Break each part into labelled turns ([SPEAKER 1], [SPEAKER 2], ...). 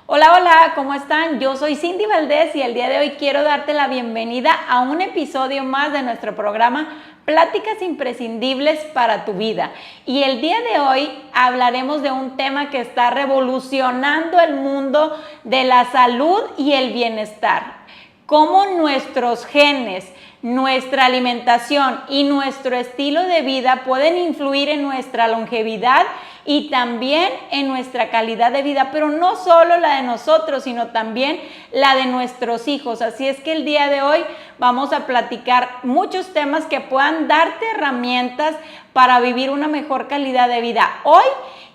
[SPEAKER 1] Hola, hola, ¿cómo están? Yo soy Cindy Valdés y el día de hoy quiero darte la bienvenida a un episodio más de nuestro programa Pláticas Imprescindibles para tu Vida. Y el día de hoy hablaremos de un tema que está revolucionando el mundo de la salud y el bienestar. Cómo nuestros genes, nuestra alimentación y nuestro estilo de vida pueden influir en nuestra longevidad y también en nuestra calidad de vida, pero no solo la de nosotros, sino también la de nuestros hijos. Así es que el día de hoy vamos a platicar muchos temas que puedan darte herramientas para vivir una mejor calidad de vida hoy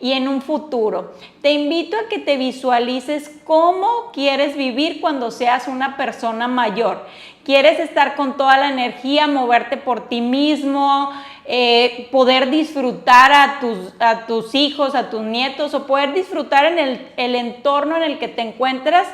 [SPEAKER 1] y en un futuro. Te invito a que te visualices cómo quieres vivir cuando seas una persona mayor. ¿Quieres estar con toda la energía, moverte por ti mismo, poder disfrutar a tus hijos, a tus nietos, o poder disfrutar en el entorno en el que te encuentras?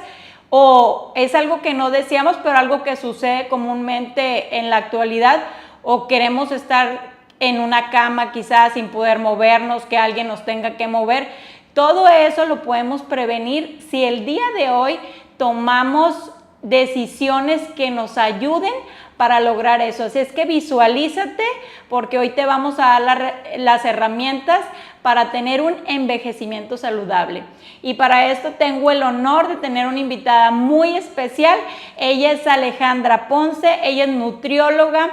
[SPEAKER 1] ¿O es algo que no deseamos, pero algo que sucede comúnmente en la actualidad? ¿O queremos estar en una cama quizás sin poder movernos, que alguien nos tenga que mover? Todo eso lo podemos prevenir si el día de hoy tomamos decisiones que nos ayuden para lograr eso. Así es que visualízate, porque hoy te vamos a dar las herramientas para tener un envejecimiento saludable. Y para esto tengo el honor de tener una invitada muy especial. Ella es Alejandra Ponce, ella es nutrióloga,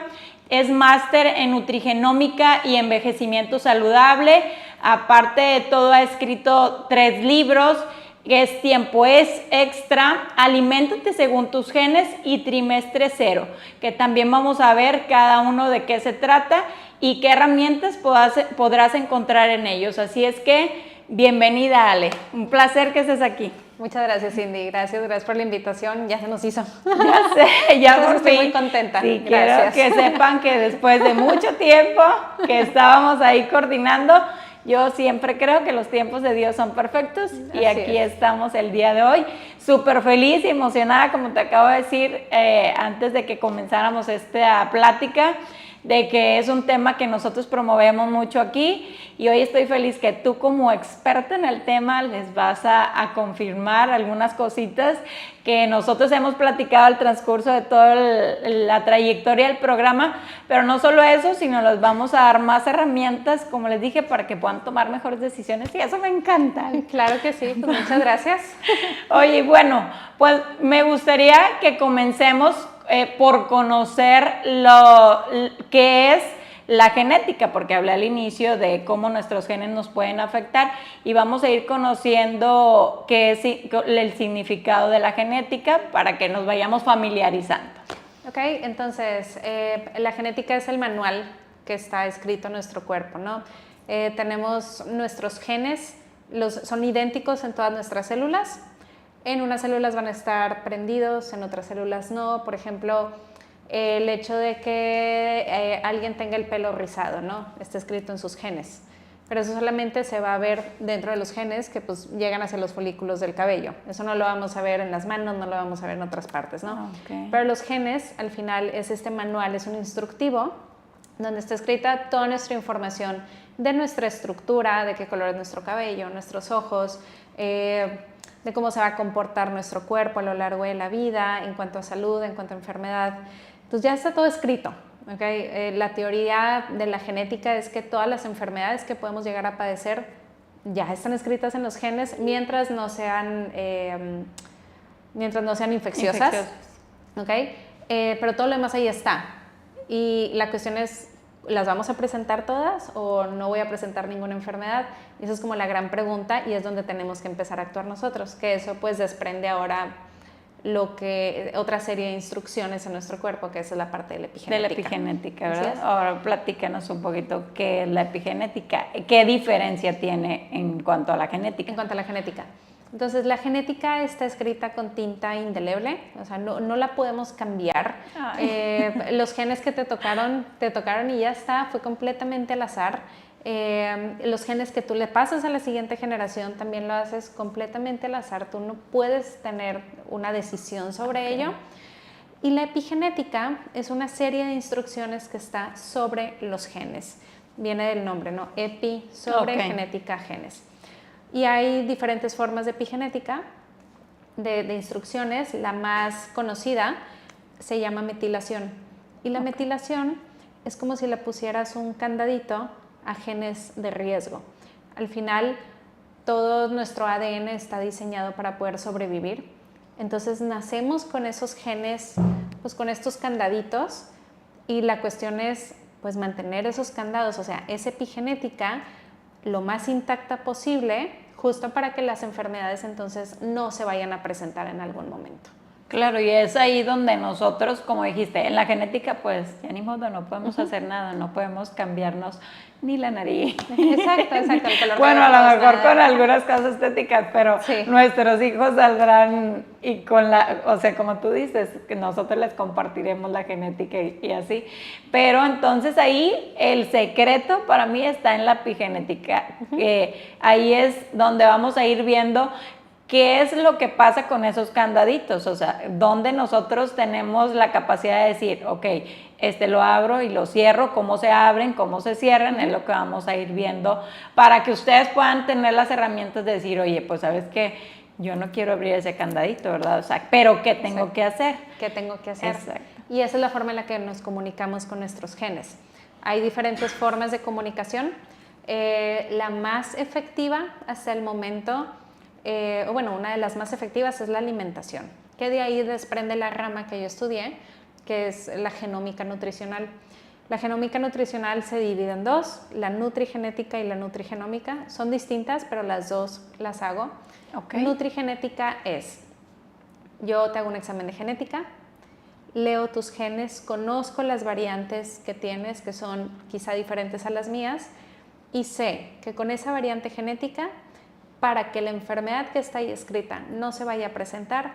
[SPEAKER 1] es máster en nutrigenómica y envejecimiento saludable. Aparte de todo, ha escrito 3 libros, que es Tiempo es Extra, Aliméntate según tus genes y Trimestre Cero, que también vamos a ver cada uno de qué se trata y qué herramientas podrás encontrar en ellos. Así es que, bienvenida, Ale. Un placer que estés aquí.
[SPEAKER 2] Muchas gracias, Cindy. Gracias por la invitación. Ya se nos hizo.
[SPEAKER 1] Ya sé, ya por
[SPEAKER 2] estoy
[SPEAKER 1] fin.
[SPEAKER 2] Muy contenta.
[SPEAKER 1] Sí,
[SPEAKER 2] Gracias.
[SPEAKER 1] quiero que sepan que después de mucho tiempo que estábamos ahí coordinando, yo siempre creo que los tiempos de Dios son perfectos y aquí estamos el día de hoy. Súper feliz y emocionada, como te acabo de decir antes de que comenzáramos esta plática, de que es un tema que nosotros promovemos mucho aquí, y hoy estoy feliz que tú, como experta en el tema, les vas a confirmar algunas cositas que nosotros hemos platicado al transcurso de toda la trayectoria del programa. Pero no solo eso, sino les vamos a dar más herramientas, como les dije, para que puedan tomar mejores decisiones, y eso me encanta.
[SPEAKER 2] Claro que sí, pues muchas gracias.
[SPEAKER 1] Oye, bueno, pues me gustaría que comencemos por conocer lo que es la genética, porque hablé al inicio de cómo nuestros genes nos pueden afectar, y vamos a ir conociendo qué es el significado de la genética para que nos vayamos familiarizando.
[SPEAKER 2] Ok, entonces la genética es el manual que está escrito en nuestro cuerpo, ¿no? Tenemos nuestros genes, son idénticos en todas nuestras células. En unas células van a estar prendidos, en otras células no. Por ejemplo, el hecho de que alguien tenga el pelo rizado, ¿no? Está escrito en sus genes, pero eso solamente se va a ver dentro de los genes que pues llegan hacia los folículos del cabello. Eso no lo vamos a ver en las manos, no lo vamos a ver en otras partes, ¿no?
[SPEAKER 1] Okay.
[SPEAKER 2] Pero los genes, al final, es este manual, es un instructivo donde está escrita toda nuestra información de nuestra estructura, de qué color es nuestro cabello, nuestros ojos, de cómo se va a comportar nuestro cuerpo a lo largo de la vida, en cuanto a salud, en cuanto a enfermedad. Entonces ya está todo escrito, ¿okay? La teoría de la genética es que todas las enfermedades que podemos llegar a padecer ya están escritas en los genes mientras no sean infecciosas. ¿Okay? Pero todo lo demás ahí está. Y la cuestión es, ¿las vamos a presentar todas o no voy a presentar ninguna enfermedad? Y esa es como la gran pregunta, y es donde tenemos que empezar a actuar nosotros, que eso pues desprende ahora otra serie de instrucciones en nuestro cuerpo, que esa es la parte de la epigenética.
[SPEAKER 1] De la epigenética, ¿verdad? Ahora platícanos un poquito qué es la epigenética, qué diferencia tiene en cuanto a la genética.
[SPEAKER 2] En cuanto a la genética. Entonces, la genética está escrita con tinta indeleble, o sea, no la podemos cambiar. Los genes que te tocaron y ya está, fue completamente al azar. Los genes que tú le pasas a la siguiente generación también lo haces completamente al azar, tú no puedes tener una decisión sobre ello. Y la epigenética es una serie de instrucciones que está sobre los genes, viene del nombre, ¿no? Epi, sobre, genética, genes. Y hay diferentes formas de epigenética. de instrucciones, la más conocida, se llama metilación. Y la metilación es como si le pusieras un candadito a genes de riesgo. Al final, todo nuestro ADN está diseñado para poder sobrevivir. Entonces, nacemos con esos genes, pues con estos candaditos, y la cuestión es, pues, mantener esos candados, o sea, esa epigenética lo más intacta posible, justo para que las enfermedades entonces no se vayan a presentar en algún momento.
[SPEAKER 1] Claro, y es ahí donde nosotros, como dijiste, en la genética, pues ya ni modo, no podemos hacer nada, no podemos cambiarnos ni la nariz.
[SPEAKER 2] Exacto, el color.
[SPEAKER 1] Bueno, a lo mejor con algunas cosas estéticas, pero
[SPEAKER 2] sí,
[SPEAKER 1] nuestros hijos saldrán y con o sea, como tú dices, que nosotros les compartiremos la genética y así. Pero entonces ahí el secreto para mí está en la epigenética, que ahí es donde vamos a ir viendo ¿qué es lo que pasa con esos candaditos? O sea, donde nosotros tenemos la capacidad de decir, ok, lo abro y lo cierro, cómo se abren, cómo se cierran, es lo que vamos a ir viendo para que ustedes puedan tener las herramientas de decir, oye, pues sabes que yo no quiero abrir ese candadito, ¿verdad? O sea, pero ¿qué tengo que hacer?
[SPEAKER 2] ¿Qué tengo que hacer?
[SPEAKER 1] Exacto.
[SPEAKER 2] Y esa es la forma en la que nos comunicamos con nuestros genes. Hay diferentes formas de comunicación. La más efectiva hasta el momento, una de las más efectivas es la alimentación, que de ahí desprende la rama que yo estudié, que es la genómica nutricional. La genómica nutricional se divide en dos, la nutrigenética y la nutrigenómica. Son distintas, pero las dos las hago.
[SPEAKER 1] Okay.
[SPEAKER 2] Nutrigenética es, yo te hago un examen de genética, leo tus genes, conozco las variantes que tienes, que son quizá diferentes a las mías, y sé que con esa variante genética, para que la enfermedad que está ahí escrita no se vaya a presentar,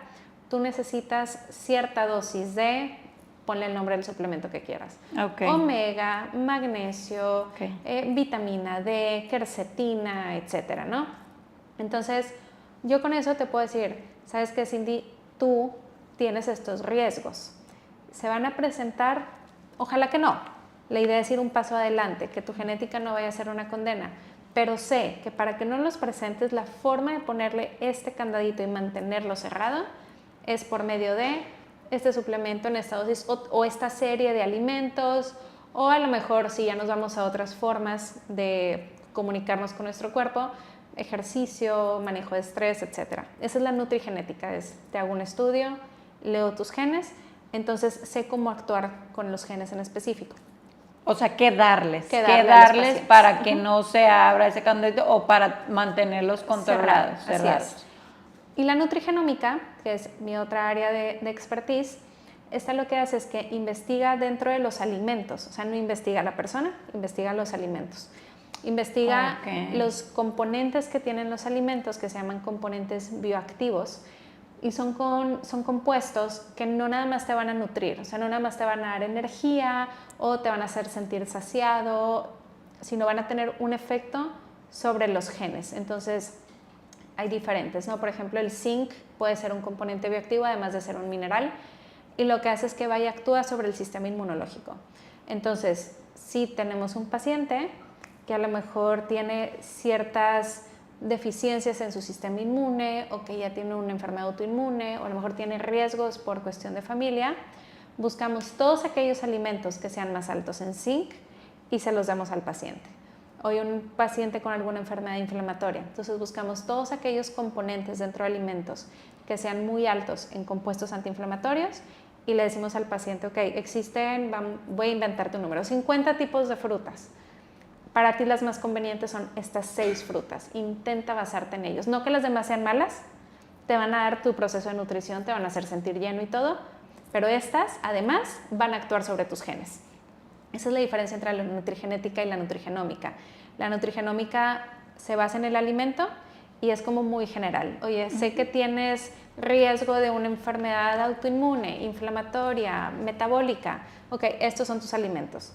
[SPEAKER 2] tú necesitas cierta dosis de, ponle el nombre del suplemento que quieras, omega, magnesio, vitamina D, quercetina, etcétera, ¿no? Entonces, yo con eso te puedo decir, ¿sabes qué, Cindy? Tú tienes estos riesgos. ¿Se van a presentar? Ojalá que no. La idea es ir un paso adelante, que tu genética no vaya a ser una condena. Pero sé que para que no los presentes, la forma de ponerle este candadito y mantenerlo cerrado es por medio de este suplemento en esta dosis o esta serie de alimentos, o a lo mejor si ya nos vamos a otras formas de comunicarnos con nuestro cuerpo, ejercicio, manejo de estrés, etc. Esa es la nutrigenética, te hago un estudio, leo tus genes, entonces sé cómo actuar con los genes en específico.
[SPEAKER 1] O sea, ¿qué darles
[SPEAKER 2] a
[SPEAKER 1] para que no se abra ese candadito o para mantenerlos controlados, cerrados?
[SPEAKER 2] Y la nutrigenómica, que es mi otra área de expertise, esta lo que hace es que investiga dentro de los alimentos, o sea, no investiga a la persona, investiga los alimentos. Investiga los componentes que tienen los alimentos, que se llaman componentes bioactivos, y son compuestos que no nada más te van a nutrir, o sea, no nada más te van a dar energía o te van a hacer sentir saciado, sino van a tener un efecto sobre los genes. Entonces, hay diferentes, ¿no? Por ejemplo, el zinc puede ser un componente bioactivo, además de ser un mineral, y lo que hace es que vaya a actuar sobre el sistema inmunológico. Entonces, si tenemos un paciente que a lo mejor tiene ciertas deficiencias en su sistema inmune o que ya tiene una enfermedad autoinmune o a lo mejor tiene riesgos por cuestión de familia, buscamos todos aquellos alimentos que sean más altos en zinc y se los damos al paciente. Hoy un paciente con alguna enfermedad inflamatoria, entonces buscamos todos aquellos componentes dentro de alimentos que sean muy altos en compuestos antiinflamatorios y le decimos al paciente, ok, existen, voy a inventarte un número, 50 tipos de frutas. Para ti las más convenientes son estas 6 frutas. Intenta basarte en ellos. No que las demás sean malas, te van a dar tu proceso de nutrición, te van a hacer sentir lleno y todo, pero estas, además, van a actuar sobre tus genes. Esa es la diferencia entre la nutrigenética y la nutrigenómica. La nutrigenómica se basa en el alimento y es como muy general. Oye, sé que tienes riesgo de una enfermedad autoinmune, inflamatoria, metabólica. Ok, estos son tus alimentos.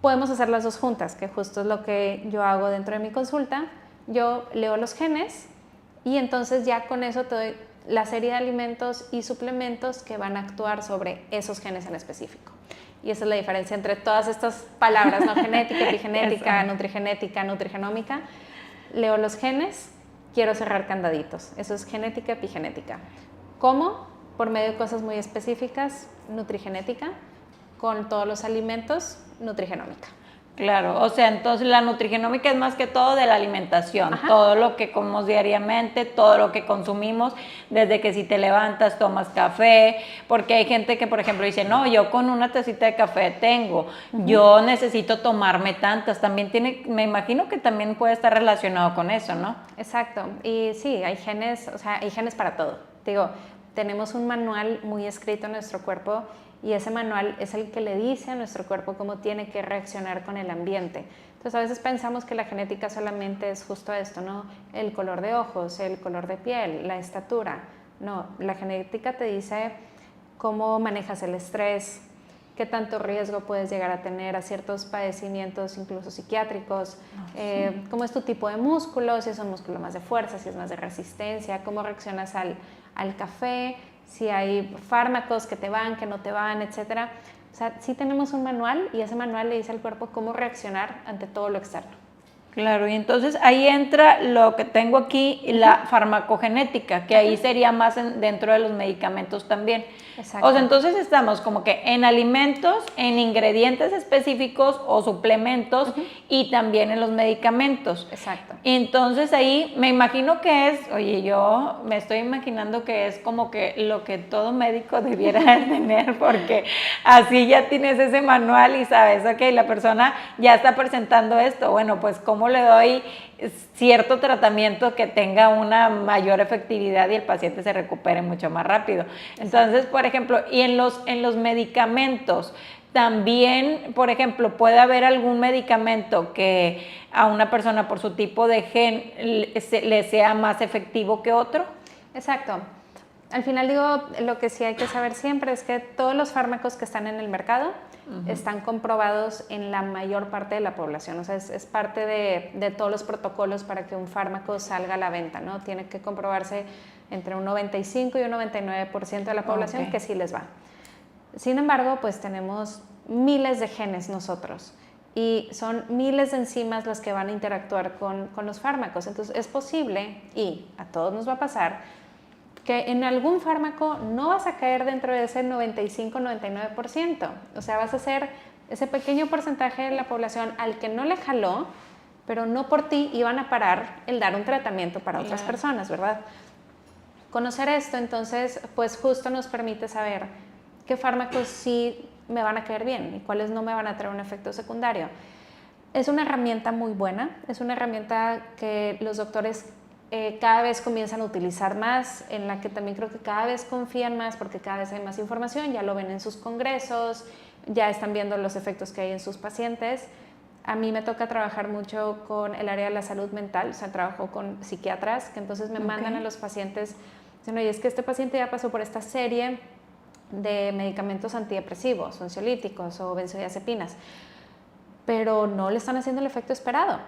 [SPEAKER 2] Podemos hacer las dos juntas, que justo es lo que yo hago dentro de mi consulta. Yo leo los genes y entonces ya con eso te doy la serie de alimentos y suplementos que van a actuar sobre esos genes en específico. Y esa es la diferencia entre todas estas palabras, ¿no? Genética, epigenética, nutrigenética, nutrigenómica. Leo los genes quiero cerrar candaditos. Eso es genética epigenética. ¿Cómo? Por medio de cosas muy específicas, nutrigenética, con todos los alimentos, nutrigenómica.
[SPEAKER 1] Claro, o sea, entonces la nutrigenómica es más que todo de la alimentación,
[SPEAKER 2] Ajá.
[SPEAKER 1] todo lo que comemos diariamente, todo lo que consumimos, desde que si te levantas tomas café, porque hay gente que, por ejemplo, dice, no, yo con una tacita de café tengo, yo necesito tomarme tantas, también me imagino que también puede estar relacionado con eso, ¿no?
[SPEAKER 2] Exacto, y sí, hay genes, o sea, hay genes para todo. Digo, tenemos un manual muy escrito en nuestro cuerpo y ese manual es el que le dice a nuestro cuerpo cómo tiene que reaccionar con el ambiente. Entonces a veces pensamos que la genética solamente es justo esto, ¿no? El color de ojos, el color de piel, la estatura. No, la genética te dice cómo manejas el estrés, qué tanto riesgo puedes llegar a tener a ciertos padecimientos, incluso psiquiátricos, cómo es tu tipo de músculo, si es un músculo más de fuerza, si es más de resistencia, cómo reaccionas al café, si hay fármacos que te van, que no te van, etcétera. O sea, sí tenemos un manual y ese manual le dice al cuerpo cómo reaccionar ante todo lo externo.
[SPEAKER 1] Claro, y entonces ahí entra lo que tengo aquí, la farmacogenética, que ahí sería más dentro de los medicamentos también.
[SPEAKER 2] Exacto.
[SPEAKER 1] O sea, entonces estamos como que en alimentos, en ingredientes específicos o suplementos y también en los medicamentos.
[SPEAKER 2] Exacto.
[SPEAKER 1] Entonces ahí me imagino que es, oye, yo me estoy imaginando que es como que lo que todo médico debiera tener, porque así ya tienes ese manual y sabes, ok, la persona ya está presentando esto, bueno, pues cómo le doy cierto tratamiento que tenga una mayor efectividad y el paciente se recupere mucho más rápido. Entonces, por ejemplo, y en los medicamentos, también, por ejemplo, puede haber algún medicamento que a una persona por su tipo de gen le sea más efectivo que otro.
[SPEAKER 2] Exacto. Al final digo, lo que sí hay que saber siempre es que todos los fármacos que están en el mercado están comprobados en la mayor parte de la población. O sea, es parte de todos los protocolos para que un fármaco salga a la venta, ¿no? Tiene que comprobarse entre un 95 y un 99% de la población que sí les va. Sin embargo, pues tenemos miles de genes nosotros y son miles de enzimas las que van a interactuar con los fármacos. Entonces es posible, y a todos nos va a pasar, que en algún fármaco no vas a caer dentro de ese 95-99%. O sea, vas a ser ese pequeño porcentaje de la población al que no le jaló, pero no por ti iban a parar el dar un tratamiento para otras personas, ¿verdad? Conocer esto, entonces, pues justo nos permite saber qué fármacos sí me van a caer bien y cuáles no me van a traer un efecto secundario. Es una herramienta muy buena, es una herramienta que los doctores cada vez comienzan a utilizar más, en la que también creo que cada vez confían más porque cada vez hay más información, ya lo ven en sus congresos, ya están viendo los efectos que hay en sus pacientes. A mí me toca trabajar mucho con el área de la salud mental, o sea, trabajo con psiquiatras que entonces me mandan a los pacientes, dicen, oye, es que este paciente ya pasó por esta serie de medicamentos antidepresivos, o ansiolíticos o benzodiazepinas, pero no le están haciendo el efecto esperado.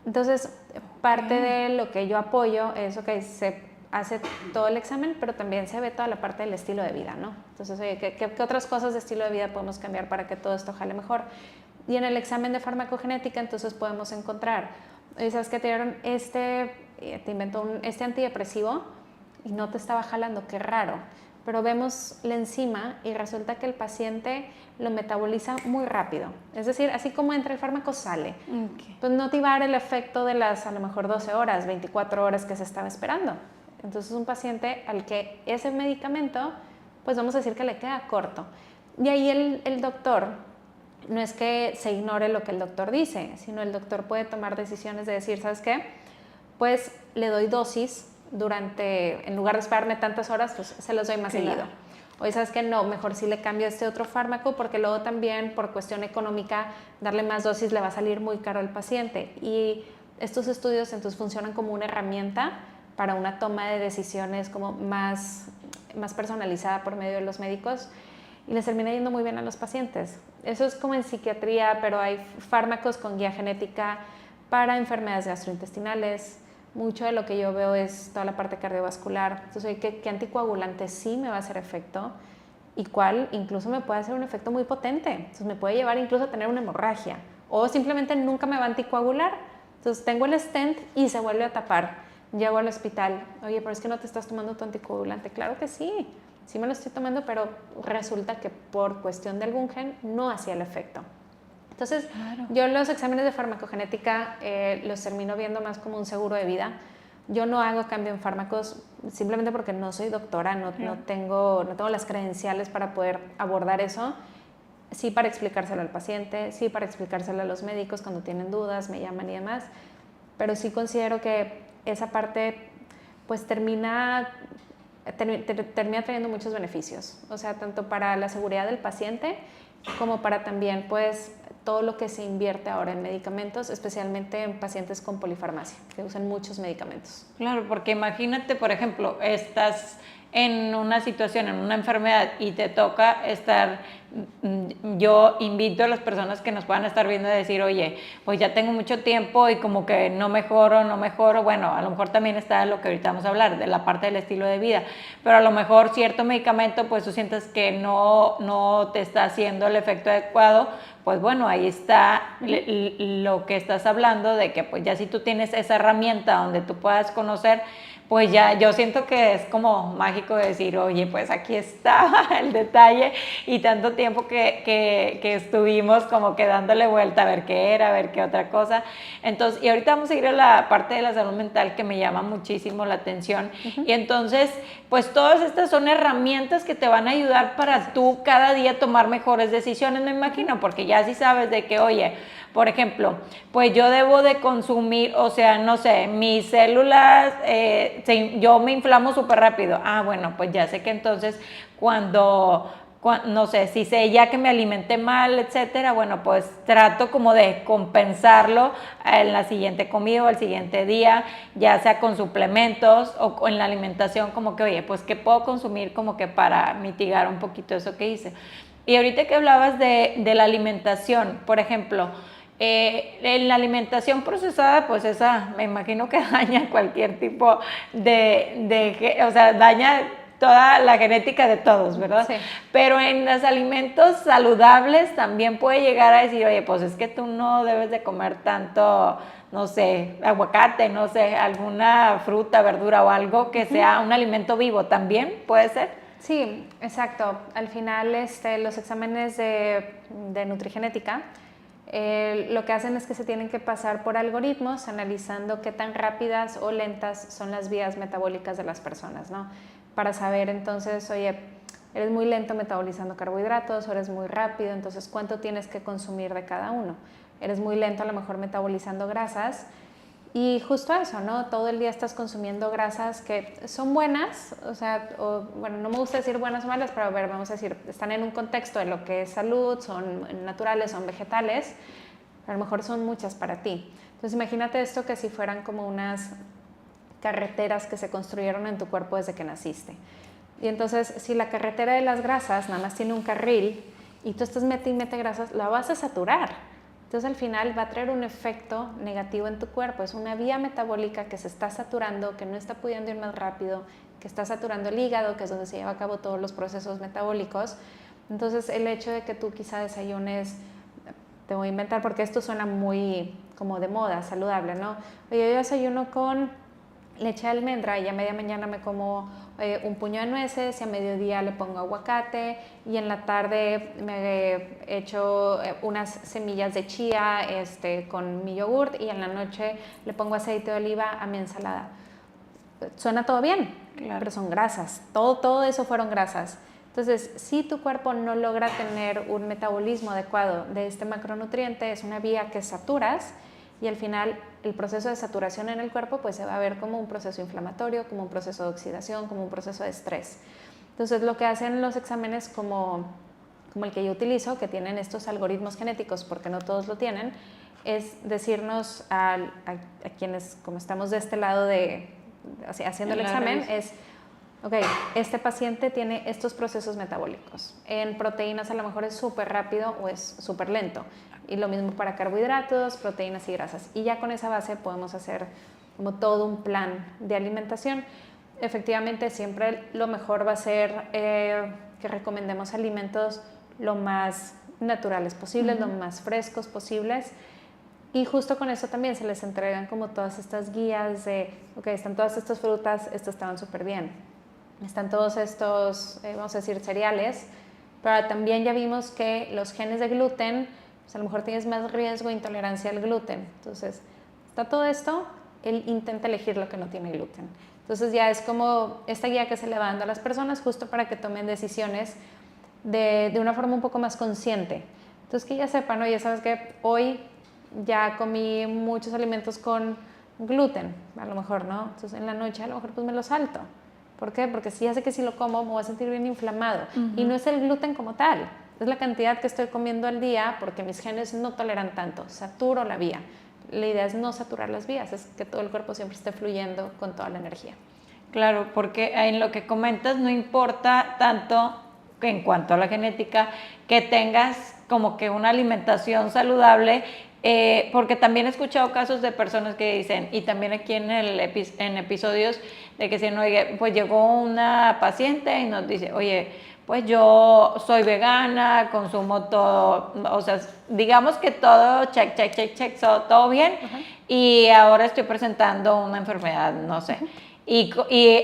[SPEAKER 2] Entonces, parte de lo que yo apoyo es, ok, se hace todo el examen, pero también se ve toda la parte del estilo de vida, ¿no? Entonces, oye, ¿qué otras cosas de estilo de vida podemos cambiar para que todo esto jale mejor? Y en el examen de farmacogenética, entonces podemos encontrar, oye, ¿sabes qué? Te dieron te inventó este antidepresivo y no te estaba jalando, qué raro. Pero vemos la enzima y resulta que el paciente lo metaboliza muy rápido. Es decir, así como entra el fármaco, sale. Pues no te va a dar el efecto de las a lo mejor 12 horas, 24 horas que se estaba esperando. Entonces un paciente al que ese medicamento, pues vamos a decir que le queda corto. Y ahí el doctor, no es que se ignore lo que el doctor dice, sino el doctor puede tomar decisiones de decir, ¿sabes qué? Pues le doy dosis en lugar de esperarme tantas horas, pues se los doy más seguido. Oye, ¿sabes qué? No, mejor sí le cambio este otro fármaco porque luego también por cuestión económica darle más dosis le va a salir muy caro al paciente. Y estos estudios entonces funcionan como una herramienta para una toma de decisiones como más personalizada por medio de los médicos y les termina yendo muy bien a los pacientes. Eso es como en psiquiatría, pero hay fármacos con guía genética para enfermedades gastrointestinales. Mucho de lo que yo veo es toda la parte cardiovascular. Entonces, ¿qué anticoagulante sí me va a hacer efecto? Y cuál incluso me puede hacer un efecto muy potente. Entonces, me puede llevar incluso a tener una hemorragia. O simplemente nunca me va a anticoagular. Entonces, tengo el stent y se vuelve a tapar. llego al hospital, oye, pero es que no te estás tomando tu anticoagulante. Claro que sí, sí me lo estoy tomando, pero resulta que por cuestión de algún gen no hacía el efecto. Entonces,
[SPEAKER 1] Claro.
[SPEAKER 2] yo los exámenes de farmacogenética los termino viendo más como un seguro de vida. Yo no hago cambio en fármacos simplemente porque no soy doctora, no tengo las credenciales para poder abordar eso. Sí para explicárselo al paciente, sí para explicárselo a los médicos cuando tienen dudas, me llaman y demás, pero sí considero que esa parte pues termina trayendo muchos beneficios, o sea, tanto para la seguridad del paciente como para también pues todo lo que se invierte ahora en medicamentos, especialmente en pacientes con polifarmacia, que usan muchos medicamentos.
[SPEAKER 1] Claro, porque imagínate, por ejemplo, estás en una situación, en una enfermedad y te toca estar, yo invito a las personas que nos puedan estar viendo a decir, oye, pues ya tengo mucho tiempo y como que no mejoro, bueno, a lo mejor también está lo que ahorita vamos a hablar, de la parte del estilo de vida, pero a lo mejor cierto medicamento, pues tú sientes que no te está haciendo el efecto adecuado, pues bueno, ahí está lo que estás hablando de que pues ya si tú tienes esa herramienta donde tú puedas conocer, pues ya yo siento que es como mágico decir, oye, pues aquí está el detalle y tanto tiempo que estuvimos como que dándole vuelta a ver qué era, a ver qué otra cosa. Entonces, y ahorita vamos a ir a la parte de la salud mental que me llama muchísimo la atención. Y entonces, pues todas estas son herramientas que te van a ayudar para tú cada día tomar mejores decisiones, me imagino, porque ya sí sabes de que, oye, por ejemplo, pues yo debo de consumir, o sea, no sé, mis células, yo me inflamo súper rápido. Ah, bueno, pues ya sé que entonces no sé, si sé ya que me alimenté mal, etcétera, bueno, pues trato como de compensarlo en la siguiente comida o el siguiente día, ya sea con suplementos o en la alimentación, como que, oye, pues ¿qué puedo consumir como que para mitigar un poquito eso que hice? Y ahorita que hablabas de la alimentación, por ejemplo, en la alimentación procesada, pues esa me imagino que daña cualquier tipo o sea, daña toda la genética de todos, ¿verdad?
[SPEAKER 2] Sí.
[SPEAKER 1] Pero en los alimentos saludables también puede llegar a decir, oye, pues es que tú no debes de comer tanto, no sé, aguacate, no sé, alguna fruta, verdura o algo que sea un alimento vivo, ¿también puede ser?
[SPEAKER 2] Sí, exacto. Al final los exámenes de nutrigenética lo que hacen es que se tienen que pasar por algoritmos analizando qué tan rápidas o lentas son las vías metabólicas de las personas, ¿no? Para saber entonces, oye, eres muy lento metabolizando carbohidratos o eres muy rápido, entonces ¿cuánto tienes que consumir de cada uno? Eres muy lento a lo mejor metabolizando grasas. Y justo eso, ¿no? Todo el día estás consumiendo grasas que son buenas, o sea, bueno, no me gusta decir buenas o malas, pero a ver, vamos a decir, están en un contexto de lo que es salud, son naturales, son vegetales, a lo mejor son muchas para ti. Entonces imagínate esto que si fueran como unas carreteras que se construyeron en tu cuerpo desde que naciste. Y entonces, si la carretera de las grasas nada más tiene un carril y tú estás mete y mete grasas, la vas a saturar. Entonces al final va a traer un efecto negativo en tu cuerpo. Es una vía metabólica que se está saturando, que no está pudiendo ir más rápido, que está saturando el hígado, que es donde se lleva a cabo todos los procesos metabólicos. Entonces el hecho de que tú quizá desayunes, te voy a inventar porque esto suena muy como de moda, saludable, ¿no? Oye, yo desayuno con leche de almendra y a media mañana me como un puño de nueces y a mediodía le pongo aguacate y en la tarde me echo unas semillas de chía con mi yogurt y en la noche le pongo aceite de oliva a mi ensalada. Suena todo bien, claro, pero son grasas, todo eso fueron grasas. Entonces, si tu cuerpo no logra tener un metabolismo adecuado de este macronutriente, es una vía que saturas y al final el proceso de saturación en el cuerpo pues se va a ver como un proceso inflamatorio, como un proceso de oxidación, como un proceso de estrés. Entonces lo que hacen los exámenes como el que yo utilizo, que tienen estos algoritmos genéticos porque no todos lo tienen, es decirnos a quienes como estamos de este lado haciendo el examen, es ok, este paciente tiene estos procesos metabólicos. En proteínas a lo mejor es súper rápido o es súper lento. Y lo mismo para carbohidratos, proteínas y grasas. Y ya con esa base podemos hacer como todo un plan de alimentación. Efectivamente, siempre lo mejor va a ser que recomendemos alimentos lo más naturales posibles, lo más frescos posibles. Y justo con eso también se les entregan como todas estas guías de, ok, están todas estas frutas, estas estaban súper bien. Están todos estos, vamos a decir, cereales, pero también ya vimos que los genes de gluten, pues a lo mejor tienes más riesgo de intolerancia al gluten. Entonces, está todo esto, él intenta elegir lo que no tiene gluten. Entonces ya es como esta guía que se le va dando a las personas justo para que tomen decisiones de una forma un poco más consciente. Entonces que ya sepan, oye, ¿sabes qué? Hoy ya comí muchos alimentos con gluten, a lo mejor, ¿no? Entonces en la noche a lo mejor pues me lo salto. ¿Por qué? Porque si ya sé que si lo como me voy a sentir bien inflamado. Y no es el gluten como tal, es la cantidad que estoy comiendo al día porque mis genes no toleran tanto, saturo la vía. La idea es no saturar las vías, es que todo el cuerpo siempre esté fluyendo con toda la energía.
[SPEAKER 1] Claro, porque en lo que comentas no importa tanto que en cuanto a la genética, que tengas como que una alimentación saludable, porque también he escuchado casos de personas que dicen, y también aquí en episodios de que dicen, oye, pues llegó una paciente y nos dice, oye, pues yo soy vegana, consumo todo, o sea, digamos que todo, check, todo bien, y ahora estoy presentando una enfermedad, no sé. Y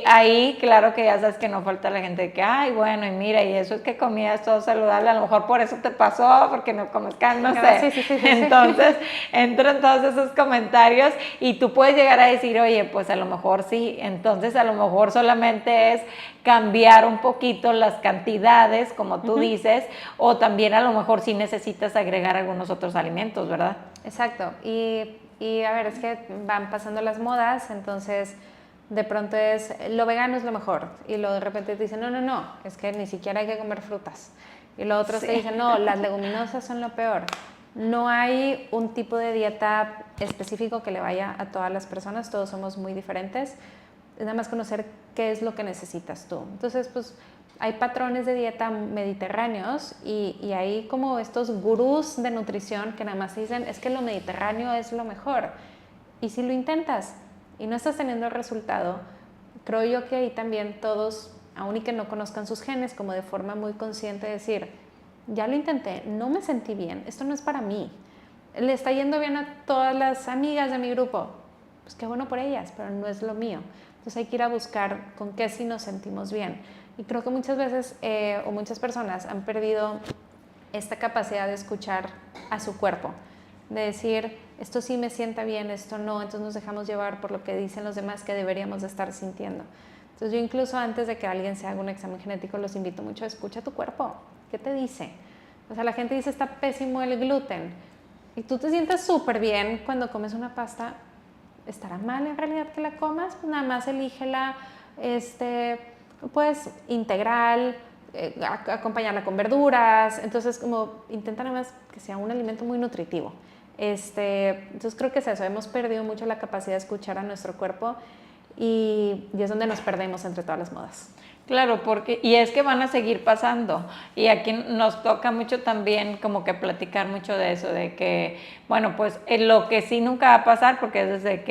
[SPEAKER 1] ahí, claro que ya sabes que no falta la gente que, ay, bueno, y mira, y eso es que comías todo saludable, a lo mejor por eso te pasó, porque no comes carne, no sé.
[SPEAKER 2] Sí.
[SPEAKER 1] Entonces, entran todos esos comentarios y tú puedes llegar a decir, oye, pues a lo mejor sí, entonces a lo mejor solamente es cambiar un poquito las cantidades, como tú dices, o también a lo mejor sí necesitas agregar algunos otros alimentos, ¿verdad?
[SPEAKER 2] Exacto, y a ver, es que van pasando las modas, entonces de pronto es, lo vegano es lo mejor, y luego de repente te dicen, no, es que ni siquiera hay que comer frutas, y los otros te dicen, no, las leguminosas son lo peor. No hay un tipo de dieta específico que le vaya a todas las personas, todos somos muy diferentes, es nada más conocer qué es lo que necesitas tú. Entonces, pues, hay patrones de dieta mediterráneos y hay como estos gurús de nutrición que nada más dicen, es que lo mediterráneo es lo mejor, y si lo intentas y no estás teniendo el resultado, creo yo que ahí también todos, aun y que no conozcan sus genes, como de forma muy consciente decir, ya lo intenté, no me sentí bien, esto no es para mí. Le está yendo bien a todas las amigas de mi grupo, pues qué bueno por ellas, pero no es lo mío. Entonces hay que ir a buscar con qué sí nos sentimos bien. Y creo que muchas veces o muchas personas han perdido esta capacidad de escuchar a su cuerpo, de decir, esto sí me sienta bien, esto no, entonces nos dejamos llevar por lo que dicen los demás que deberíamos de estar sintiendo. Entonces yo incluso antes de que alguien se haga un examen genético los invito mucho a escuchar tu cuerpo, ¿qué te dice? O sea, la gente dice, está pésimo el gluten, y tú te sientes súper bien cuando comes una pasta. ¿Estará mal en realidad que la comas? Pues nada más elígela, pues integral, acompañarla con verduras, entonces como intenta nada más que sea un alimento muy nutritivo. Entonces creo que es eso, hemos perdido mucho la capacidad de escuchar a nuestro cuerpo y es donde nos perdemos entre todas las modas.
[SPEAKER 1] Claro, porque, y es que van a seguir pasando, y aquí nos toca mucho también como que platicar mucho de eso, de que, bueno, pues lo que sí nunca va a pasar, porque es desde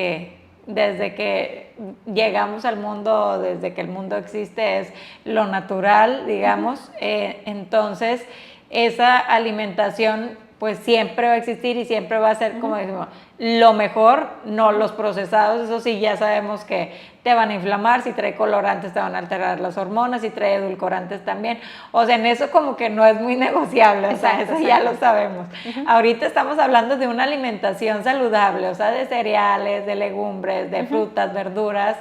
[SPEAKER 1] que llegamos al mundo, desde que el mundo existe, es lo natural, digamos, entonces esa alimentación pues siempre va a existir y siempre va a ser, como decimos, lo mejor, no los procesados, eso sí ya sabemos que te van a inflamar, si trae colorantes te van a alterar las hormonas, si trae edulcorantes también, o sea, en eso como que no es muy negociable, o sea, eso ya lo sabemos. Ahorita estamos hablando de una alimentación saludable, o sea, de cereales, de legumbres, de frutas, verduras,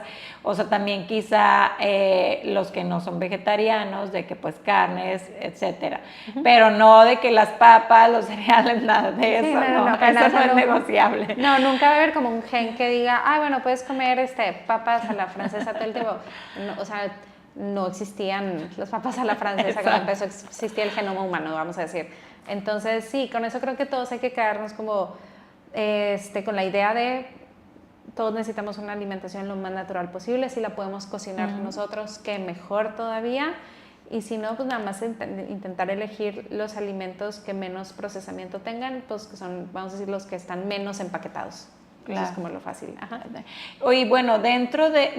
[SPEAKER 1] o sea, también quizá los que no son vegetarianos, de que pues carnes, etcétera, pero no de que las papas, los cereales, nada de eso, eso no es negociable.
[SPEAKER 2] No, nunca va a haber como un gen que diga, ay, bueno, puedes comer papas a la francesa todo el tiempo. No, o sea, no existían las papas a la francesa cuando empezó a existir el genoma humano, vamos a decir. Entonces, sí, con eso creo que todos hay que quedarnos como con la idea de todos necesitamos una alimentación lo más natural posible. Si la podemos cocinar nosotros, que mejor todavía. Y si no, pues nada más intentar elegir los alimentos que menos procesamiento tengan, pues que son, vamos a decir, los que están menos empaquetados. Eso es como lo fácil. Ajá.
[SPEAKER 1] Oye, bueno, dentro de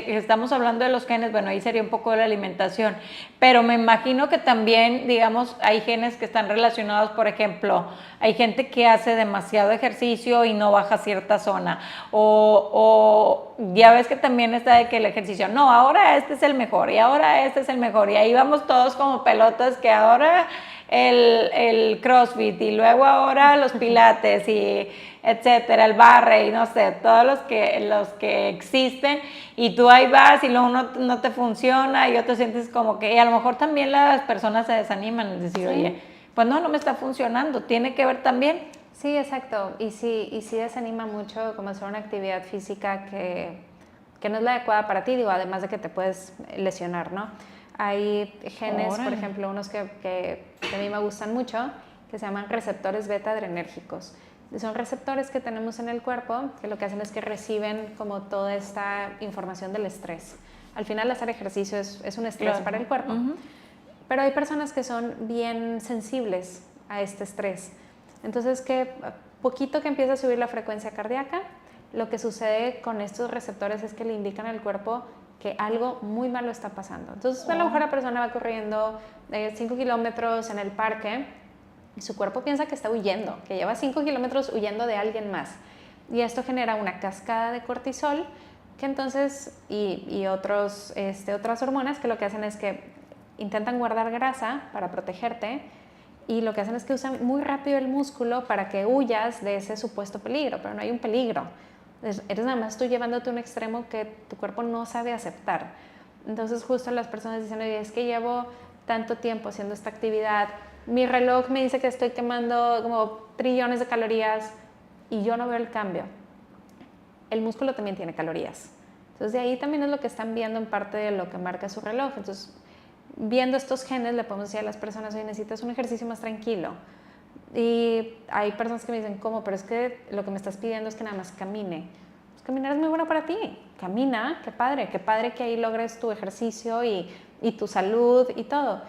[SPEAKER 1] que estamos hablando de los genes, bueno, ahí sería un poco de la alimentación, pero me imagino que también, digamos, hay genes que están relacionados, por ejemplo, hay gente que hace demasiado ejercicio y no baja cierta zona, o ya ves que también está de que el ejercicio, no, ahora este es el mejor, y ahora este es el mejor, y ahí vamos todos como pelotas que ahora el CrossFit y luego ahora los pilates y etcétera, el barre y no sé, todos los que existen y tú ahí vas y luego uno no te funciona y otro sientes como que, y a lo mejor también las personas se desaniman, es decir, oye, pues no me está funcionando, tiene que ver también.
[SPEAKER 2] Sí, exacto, y sí desanima mucho como hacer una actividad física que no es la adecuada para ti, digo, además de que te puedes lesionar, ¿no? Hay genes, por ejemplo, unos que a mí me gustan mucho, que se llaman receptores beta adrenérgicos. Son receptores que tenemos en el cuerpo que lo que hacen es que reciben como toda esta información del estrés. Al final hacer ejercicio es un estrés para el cuerpo. Pero hay personas que son bien sensibles a este estrés. Entonces, que poquito que empieza a subir la frecuencia cardíaca, lo que sucede con estos receptores es que le indican al cuerpo que algo muy malo está pasando. Entonces, a lo mejor la persona va corriendo 5 kilómetros en el parque y su cuerpo piensa que está huyendo, que lleva 5 kilómetros huyendo de alguien más. Y esto genera una cascada de cortisol que entonces, y otras hormonas que lo que hacen es que intentan guardar grasa para protegerte y lo que hacen es que usan muy rápido el músculo para que huyas de ese supuesto peligro, pero no hay un peligro. Eres nada más tú llevándote a un extremo que tu cuerpo no sabe aceptar. Entonces justo las personas dicen, oye, es que llevo tanto tiempo haciendo esta actividad, mi reloj me dice que estoy quemando como trillones de calorías y yo no veo el cambio. El músculo también tiene calorías. Entonces de ahí también es lo que están viendo en parte de lo que marca su reloj. Entonces viendo estos genes le podemos decir a las personas, oye, necesitas un ejercicio más tranquilo. Y hay personas que me dicen, ¿cómo? Pero es que lo que me estás pidiendo es que nada más camine. Pues caminar es muy bueno para ti. Camina, qué padre que ahí logres tu ejercicio y tu salud y todo.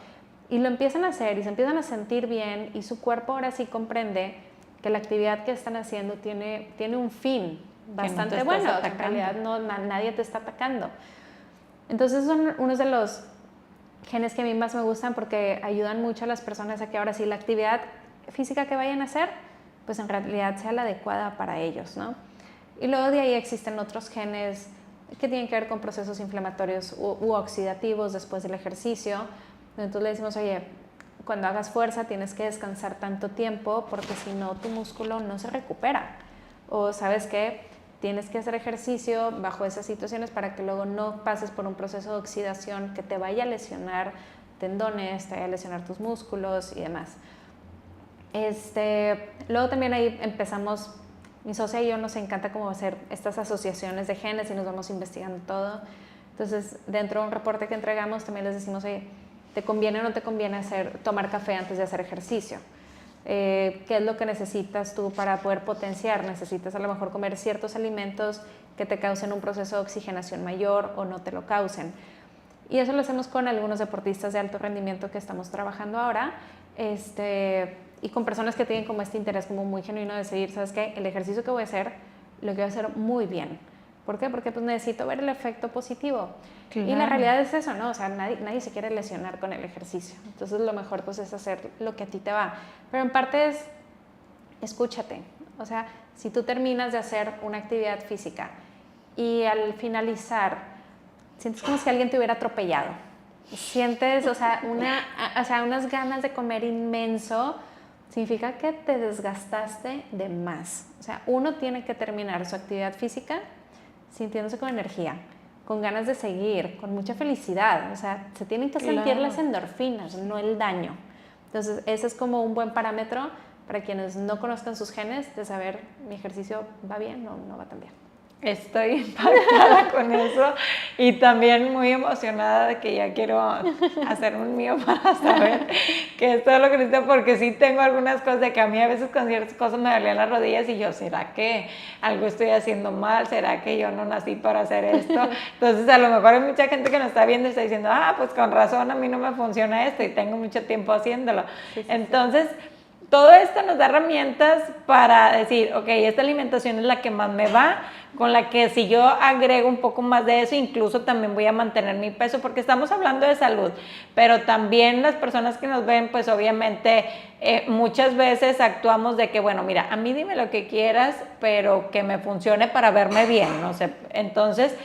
[SPEAKER 2] Y lo empiezan a hacer y se empiezan a sentir bien y su cuerpo ahora sí comprende que la actividad que están haciendo tiene un fin bastante no bueno. En realidad nadie te está atacando. Entonces son unos de los genes que a mí más me gustan porque ayudan mucho a las personas a que ahora sí la actividad física que vayan a hacer, pues en realidad sea la adecuada para ellos, ¿no? Y luego de ahí existen otros genes que tienen que ver con procesos inflamatorios u oxidativos después del ejercicio. Entonces le decimos, oye, cuando hagas fuerza tienes que descansar tanto tiempo porque si no tu músculo no se recupera. O sabes que tienes que hacer ejercicio bajo esas situaciones para que luego no pases por un proceso de oxidación que te vaya a lesionar tendones, te vaya a lesionar tus músculos y demás. Luego también ahí empezamos, mi socia y yo nos encanta como hacer estas asociaciones de genes y nos vamos investigando todo. Entonces, dentro de un reporte que entregamos también les decimos, oye, ¿te conviene o no te conviene tomar café antes de hacer ejercicio? ¿Qué es lo que necesitas tú para poder potenciar? Necesitas a lo mejor comer ciertos alimentos que te causen un proceso de oxigenación mayor o no te lo causen. Y eso lo hacemos con algunos deportistas de alto rendimiento que estamos trabajando ahora, y con personas que tienen como este interés como muy genuino de seguir, ¿sabes qué? El ejercicio que voy a hacer, lo que voy a hacer muy bien. ¿Por qué? Porque pues necesito ver el efecto positivo. Claro. Y la realidad es eso, ¿no? O sea, nadie se quiere lesionar con el ejercicio. Entonces lo mejor pues es hacer lo que a ti te va. Pero en parte es, escúchate. O sea, si tú terminas de hacer una actividad física y al finalizar sientes como si alguien te hubiera atropellado. Sientes, o sea, unas ganas de comer inmenso, significa que te desgastaste de más. O sea, uno tiene que terminar su actividad física sintiéndose con energía, con ganas de seguir, con mucha felicidad. O sea, se tienen que sentir las endorfinas, no el daño. Entonces, ese es como un buen parámetro para quienes no conozcan sus genes de saber, mi ejercicio va bien o no va tan bien.
[SPEAKER 1] Estoy impactada con eso y también muy emocionada de que ya quiero hacer un mío para saber qué es todo lo que necesito, porque sí tengo algunas cosas de que a mí a veces con ciertas cosas me dolían las rodillas y yo, ¿será que algo estoy haciendo mal? ¿Será que yo no nací para hacer esto? Entonces a lo mejor hay mucha gente que nos está viendo y está diciendo, pues con razón a mí no me funciona esto y tengo mucho tiempo haciéndolo. Sí. Entonces, todo esto nos da herramientas para decir, ok, esta alimentación es la que más me va, con la que si yo agrego un poco más de eso, incluso también voy a mantener mi peso, porque estamos hablando de salud, pero también las personas que nos ven, pues obviamente muchas veces actuamos de que, bueno, mira, a mí dime lo que quieras, pero que me funcione para verme bien, no sé, entonces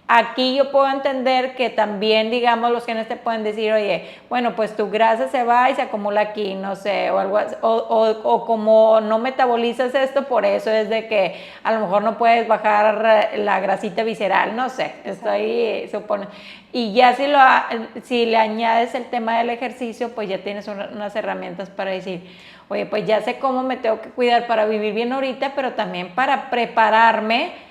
[SPEAKER 1] aquí yo puedo entender que también, digamos, los genes te pueden decir, oye, bueno, pues tu grasa se va y se acumula aquí, no sé, o algo así, o como no metabolizas esto, por eso es de que a lo mejor no puedes bajar la grasita visceral, no sé, estoy supone. Y ya si le añades el tema del ejercicio, pues ya tienes unas herramientas para decir, oye, pues ya sé cómo me tengo que cuidar para vivir bien ahorita, pero también para prepararme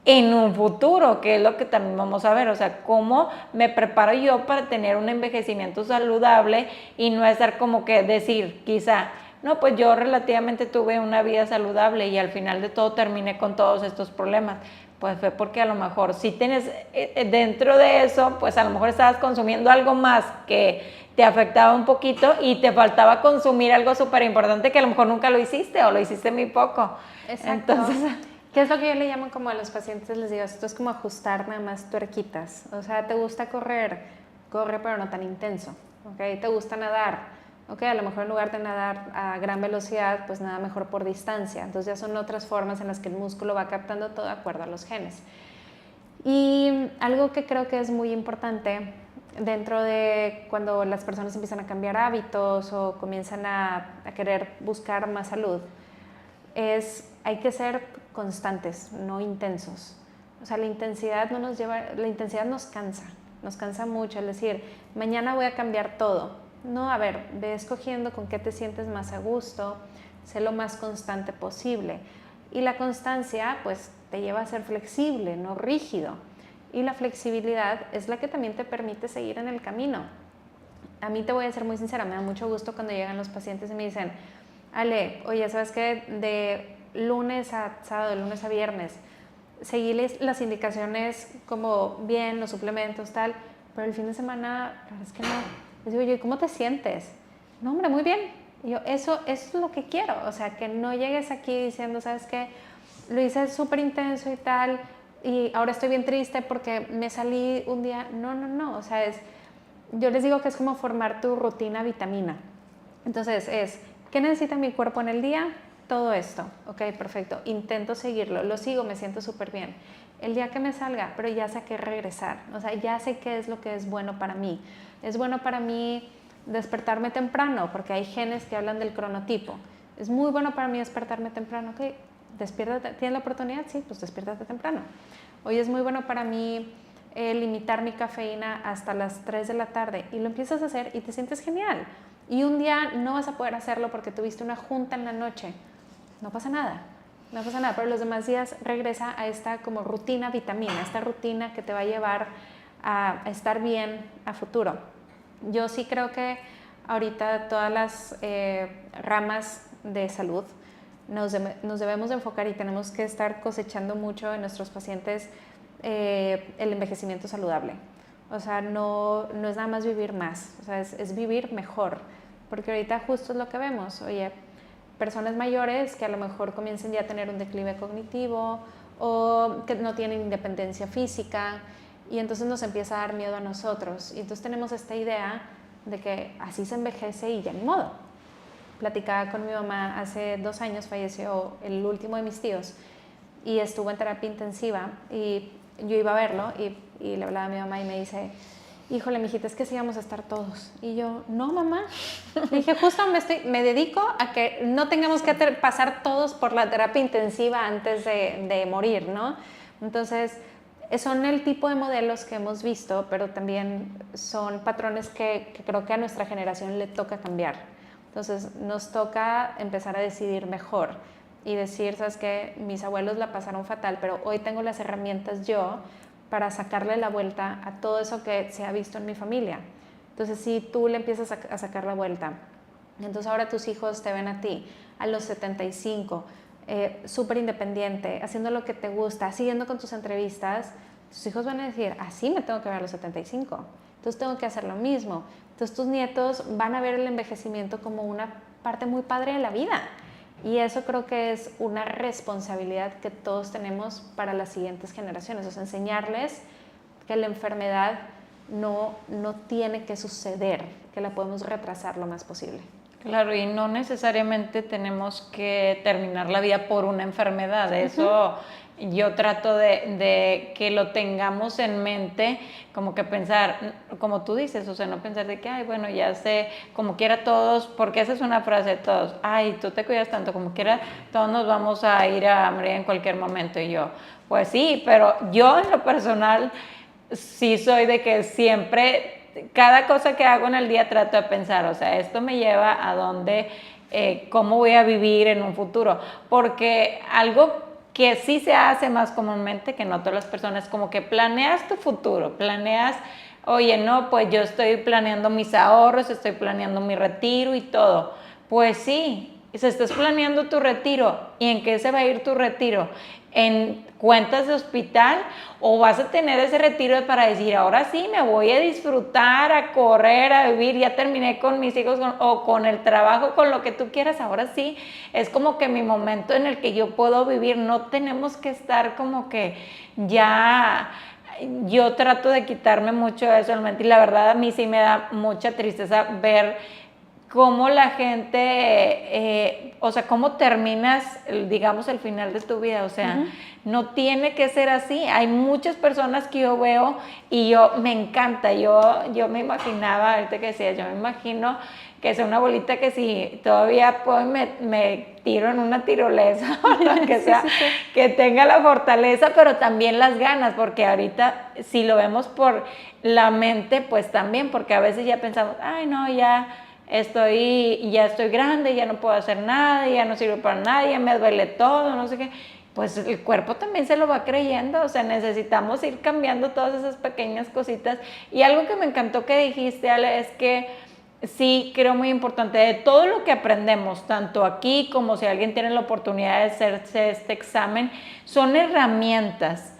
[SPEAKER 1] en un futuro, que es lo que también vamos a ver, o sea, cómo me preparo yo para tener un envejecimiento saludable y no estar como que decir, quizá, no, pues yo relativamente tuve una vida saludable y al final de todo terminé con todos estos problemas. Pues fue porque a lo mejor si tienes dentro de eso, pues a lo mejor estabas consumiendo algo más que te afectaba un poquito y te faltaba consumir algo súper importante que a lo mejor nunca lo hiciste o lo hiciste muy poco.
[SPEAKER 2] Exacto. Entonces, ¿qué es lo que yo le llamo como a los pacientes? Les digo, esto es como ajustar nada más tuerquitas. O sea, ¿te gusta correr? Corre, pero no tan intenso. ¿Okay? ¿Te gusta nadar? Ok, a lo mejor en lugar de nadar a gran velocidad, pues nada mejor por distancia. Entonces ya son otras formas en las que el músculo va captando todo de acuerdo a los genes. Y algo que creo que es muy importante dentro de cuando las personas empiezan a cambiar hábitos o comienzan a querer buscar más salud, hay que ser constantes, no intensos. O sea, la intensidad nos cansa mucho. Es decir, mañana voy a cambiar todo. No, a ver, ve escogiendo con qué te sientes más a gusto, sé lo más constante posible. Y la constancia, pues, te lleva a ser flexible, no rígido. Y la flexibilidad es la que también te permite seguir en el camino. A mí te voy a ser muy sincera, me da mucho gusto cuando llegan los pacientes y me dicen, Ale, oye, ¿sabes qué? De lunes a sábado, de lunes a viernes, seguí las indicaciones como bien, los suplementos, tal, pero el fin de semana, la verdad es que no. Les digo yo, ¿y cómo te sientes? No, hombre, muy bien. Y yo, eso es lo que quiero, o sea, que no llegues aquí diciendo, ¿sabes qué? Lo hice súper intenso y tal, y ahora estoy bien triste porque me salí un día. No, o sea, yo les digo que es como formar tu rutina vitamina. Entonces ¿qué necesita mi cuerpo en el día? Todo esto, ok, perfecto, intento seguirlo, lo sigo, me siento súper bien. El día que me salga, pero ya sé a qué regresar, o sea, ya sé qué es lo que es bueno para mí. Es bueno para mí despertarme temprano, porque hay genes que hablan del cronotipo. Es muy bueno para mí despertarme temprano, ok, despiértate, ¿tienes la oportunidad? Sí, pues despiértate temprano. Hoy es muy bueno para mí limitar mi cafeína hasta las 3 de la tarde y lo empiezas a hacer y te sientes genial. Y un día no vas a poder hacerlo porque tuviste una junta en la noche. No pasa nada, pero los demás días regresa a esta como rutina vitamina, esta rutina que te va a llevar a estar bien a futuro. Yo sí creo que ahorita todas las ramas de salud nos debemos de enfocar y tenemos que estar cosechando mucho en nuestros pacientes el envejecimiento saludable. O sea, no es nada más vivir más, o sea, es vivir mejor, porque ahorita justo es lo que vemos, oye, personas mayores que a lo mejor comiencen ya a tener un declive cognitivo o que no tienen independencia física y entonces nos empieza a dar miedo a nosotros y entonces tenemos esta idea de que así se envejece y ya ni modo. Platicaba con mi mamá, hace 2 años falleció el último de mis tíos y estuvo en terapia intensiva y yo iba a verlo y le hablaba a mi mamá y me dice, híjole, mijita, es que sí vamos a estar todos. Y yo, no, mamá. Le dije, justo me dedico a que no tengamos que pasar todos por la terapia intensiva antes de morir, ¿no? Entonces, son el tipo de modelos que hemos visto, pero también son patrones que creo que a nuestra generación le toca cambiar. Entonces, nos toca empezar a decidir mejor y decir, ¿sabes qué? Mis abuelos la pasaron fatal, pero hoy tengo las herramientas yo para sacarle la vuelta a todo eso que se ha visto en mi familia. Entonces, si tú le empiezas a sacar la vuelta, entonces ahora tus hijos te ven a ti a los 75, súper independiente, haciendo lo que te gusta, siguiendo con tus entrevistas, tus hijos van a decir, así me tengo que ver a los 75, entonces tengo que hacer lo mismo. Entonces tus nietos van a ver el envejecimiento como una parte muy padre de la vida. Y eso creo que es una responsabilidad que todos tenemos para las siguientes generaciones, o sea, enseñarles que la enfermedad no tiene que suceder, que la podemos retrasar lo más posible.
[SPEAKER 1] Claro, y no necesariamente tenemos que terminar la vida por una enfermedad. Eso yo trato de que lo tengamos en mente, como que pensar, como tú dices, o sea, no pensar de que, ay, bueno, ya sé, como quiera todos, porque esa es una frase de todos, ay, tú te cuidas tanto, como quiera, todos nos vamos a ir a morir en cualquier momento. Y yo, pues sí, pero yo en lo personal sí soy de que siempre, cada cosa que hago en el día trato de pensar, o sea, esto me lleva a dónde, cómo voy a vivir en un futuro, porque algo que sí se hace más comúnmente, que no todas las personas, como que planeas tu futuro, planeas, oye, no, pues yo estoy planeando mis ahorros, estoy planeando mi retiro y todo. Pues sí, si estás planeando tu retiro, ¿y en qué se va a ir tu retiro? ¿En cuentas de hospital o vas a tener ese retiro para decir, ahora sí me voy a disfrutar, a correr, a vivir, ya terminé con mis hijos o con el trabajo, con lo que tú quieras, ahora sí es como que mi momento en el que yo puedo vivir? No tenemos que estar como que ya... Yo trato de quitarme mucho de eso y la verdad a mí sí me da mucha tristeza ver cómo la gente, o sea, cómo terminas, digamos, el final de tu vida, o sea, no tiene que ser así. Hay muchas personas que yo veo y yo, me encanta, yo me imaginaba, ahorita que decía, yo me imagino que sea una bolita que si todavía puedo me tiro en una tirolesa, o lo que sea, sí. Que tenga la fortaleza, pero también las ganas, porque ahorita si lo vemos por la mente, pues también, porque a veces ya pensamos, ay no, ya estoy grande, ya no puedo hacer nada, ya no sirve para nada, ya me duele todo, no sé qué. Pues el cuerpo también se lo va creyendo, o sea, necesitamos ir cambiando todas esas pequeñas cositas. Y algo que me encantó que dijiste, Ale, es que sí, creo muy importante, de todo lo que aprendemos, tanto aquí como si alguien tiene la oportunidad de hacerse este examen, son herramientas,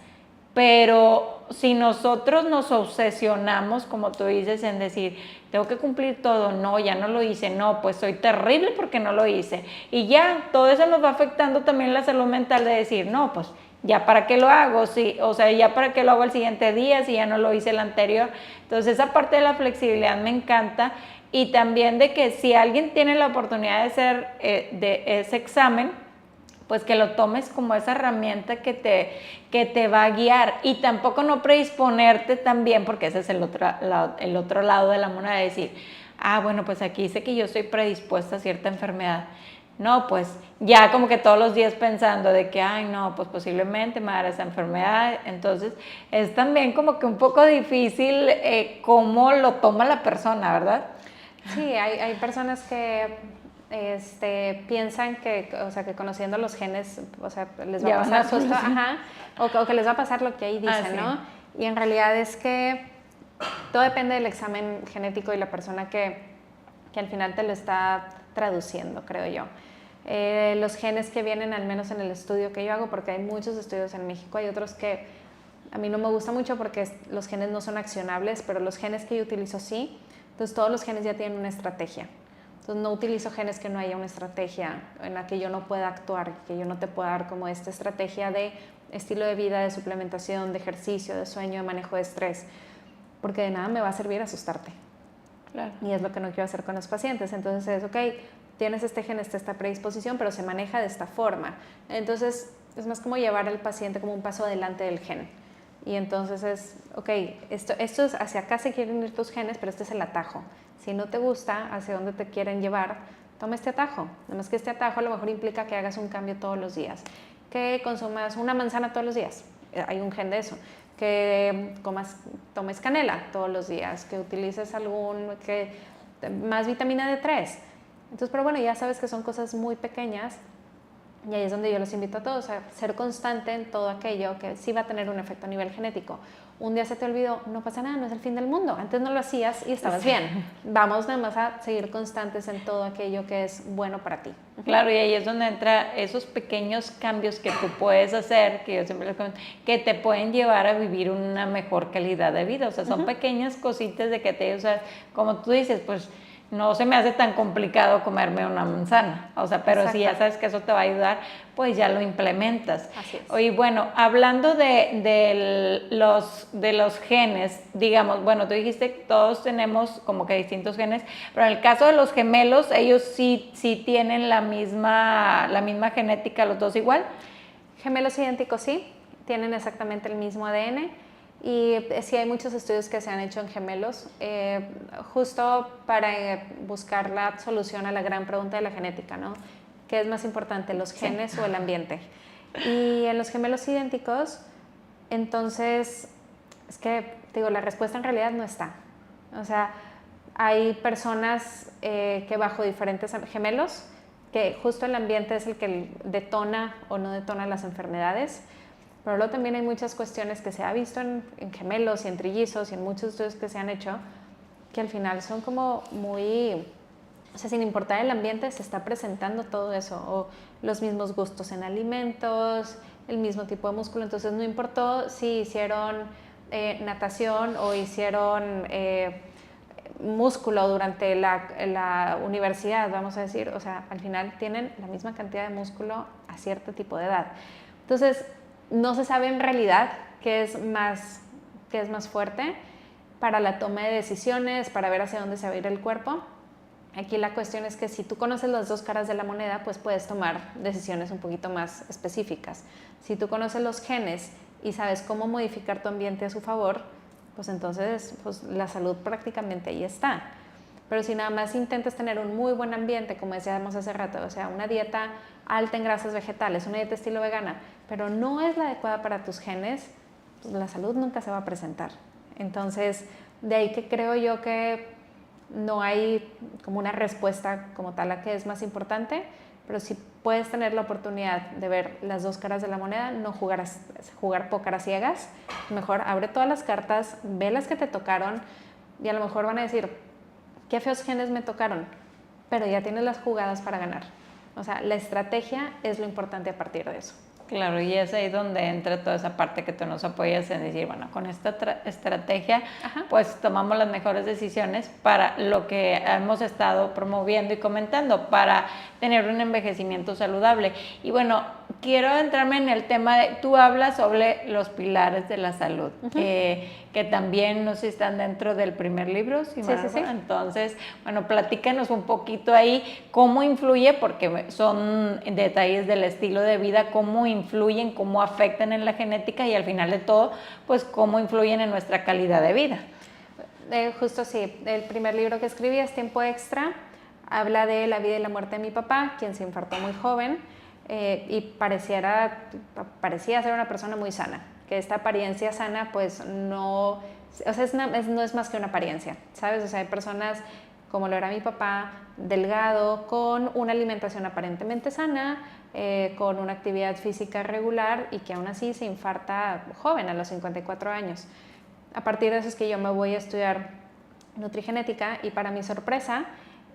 [SPEAKER 1] pero si nosotros nos obsesionamos, como tú dices, en decir, tengo que cumplir todo, no, ya no lo hice, no, pues soy terrible porque no lo hice, y ya, todo eso nos va afectando también la salud mental de decir, no, pues ya para qué lo hago, sí, o sea, ya para qué lo hago el siguiente día si ya no lo hice el anterior. Entonces esa parte de la flexibilidad me encanta, y también de que si alguien tiene la oportunidad de hacer de ese examen, pues que lo tomes como esa herramienta que te va a guiar, y tampoco no predisponerte también, porque ese es el otro lado de la moneda, de decir, ah, bueno, pues aquí dice que yo estoy predispuesta a cierta enfermedad. No, pues ya como que todos los días pensando de que, ay, no, pues posiblemente me va a dar esa enfermedad. Entonces es también como que un poco difícil cómo lo toma la persona, ¿verdad?
[SPEAKER 2] Sí, hay personas que piensan que, o sea, que conociendo los genes, o sea, les va a pasar justo, o que les va a pasar lo que ahí dicen, ¿no? Y en realidad es que todo depende del examen genético y la persona que al final te lo está traduciendo, creo yo. Los genes que vienen, al menos en el estudio que yo hago, porque hay muchos estudios en México, hay otros que a mí no me gusta mucho porque los genes no son accionables, pero los genes que yo utilizo sí. Entonces todos los genes ya tienen una estrategia. Entonces no utilizo genes que no haya una estrategia en la que yo no pueda actuar, que yo no te pueda dar como esta estrategia de estilo de vida, de suplementación, de ejercicio, de sueño, de manejo de estrés, porque de nada me va a servir asustarte. Claro. Y es lo que no quiero hacer con los pacientes. Entonces es, ok, tienes este gen, esta predisposición, pero se maneja de esta forma. Entonces es más como llevar al paciente como un paso adelante del gen. Y entonces es, ok, esto es hacia acá se quieren ir tus genes, pero este es el atajo. Si no te gusta hacia dónde te quieren llevar, toma este atajo. Nada más que este atajo a lo mejor implica que hagas un cambio todos los días. Que consumas una manzana todos los días. Hay un gen de eso. Que tomes canela todos los días. Que utilices más vitamina D3. Entonces, pero bueno, ya sabes que son cosas muy pequeñas. Y ahí es donde yo los invito a todos a ser constante en todo aquello que sí va a tener un efecto a nivel genético. Un día se te olvidó, no pasa nada, no es el fin del mundo. Antes no lo hacías y estabas bien. Vamos nada más a seguir constantes en todo aquello que es bueno para ti.
[SPEAKER 1] Claro, y ahí es donde entra esos pequeños cambios que tú puedes hacer, que yo siempre les comento, que te pueden llevar a vivir una mejor calidad de vida. O sea, son pequeñas cositas de que o sea, como tú dices, pues no se me hace tan complicado comerme una manzana, o sea, pero si ya
[SPEAKER 2] Exacto.
[SPEAKER 1] sabes que eso te va a ayudar, pues ya lo implementas.
[SPEAKER 2] Así es.
[SPEAKER 1] Oye, bueno, hablando de los genes, digamos, bueno, tú dijiste que todos tenemos como que distintos genes, pero en el caso de los gemelos, ellos sí tienen la misma genética, los dos igual.
[SPEAKER 2] Gemelos idénticos sí, tienen exactamente el mismo ADN y sí hay muchos estudios que se han hecho en gemelos justo para buscar la solución a la gran pregunta de la genética, ¿no? ¿Qué es más importante, los genes o el ambiente? Y en los gemelos idénticos, entonces, es que, digo, la respuesta en realidad no está. O sea, hay personas que bajo diferentes gemelos, que justo el ambiente es el que detona o no detona las enfermedades, pero luego también hay muchas cuestiones que se ha visto en gemelos y en trillizos y en muchos estudios que se han hecho, que al final son como muy, o sea, sin importar el ambiente se está presentando todo eso, o los mismos gustos en alimentos, el mismo tipo de músculo, entonces no importó si hicieron natación o hicieron músculo durante la universidad, vamos a decir, o sea, al final tienen la misma cantidad de músculo a cierto tipo de edad. Entonces, no se sabe en realidad qué es más fuerte para la toma de decisiones, para ver hacia dónde se va a ir el cuerpo. Aquí la cuestión es que si tú conoces las dos caras de la moneda, pues puedes tomar decisiones un poquito más específicas. Si tú conoces los genes y sabes cómo modificar tu ambiente a su favor, pues entonces pues la salud prácticamente ahí está. Pero si nada más intentas tener un muy buen ambiente, como decíamos hace rato, o sea, una dieta alta en grasas vegetales, una dieta estilo vegana, pero no es la adecuada para tus genes, pues la salud nunca se va a presentar. Entonces, de ahí que creo yo que no hay como una respuesta como tal a qué es más importante, pero si puedes tener la oportunidad de ver las dos caras de la moneda, no jugar póker a ciegas, mejor abre todas las cartas, ve las que te tocaron y a lo mejor van a decir, qué feos genes me tocaron, pero ya tienes las jugadas para ganar. O sea, la estrategia es lo importante a partir de eso.
[SPEAKER 1] Claro, y es ahí donde entra toda esa parte que tú nos apoyas en decir, bueno, con esta estrategia,
[SPEAKER 2] Ajá.
[SPEAKER 1] pues tomamos las mejores decisiones para lo que hemos estado promoviendo y comentando, para tener un envejecimiento saludable. Y bueno, quiero entrarme en el tema de, tú hablas sobre los pilares de la salud, que también no sé si están dentro del primer libro, si
[SPEAKER 2] Sí.
[SPEAKER 1] Entonces, bueno, platícanos un poquito ahí cómo influye, porque son detalles del estilo de vida, cómo influyen, cómo afectan en la genética y al final de todo, pues cómo influyen en nuestra calidad de vida.
[SPEAKER 2] Justo sí, el primer libro que escribí es Tiempo Extra, habla de la vida y la muerte de mi papá, quien se infartó muy joven y parecía ser una persona muy sana, que esta apariencia sana pues no, o sea, no es más que una apariencia, ¿sabes? O sea, hay personas como lo era mi papá, delgado, con una alimentación aparentemente sana, con una actividad física regular y que aún así se infarta joven, a los 54 años. A partir de eso es que yo me voy a estudiar nutrigenética y para mi sorpresa,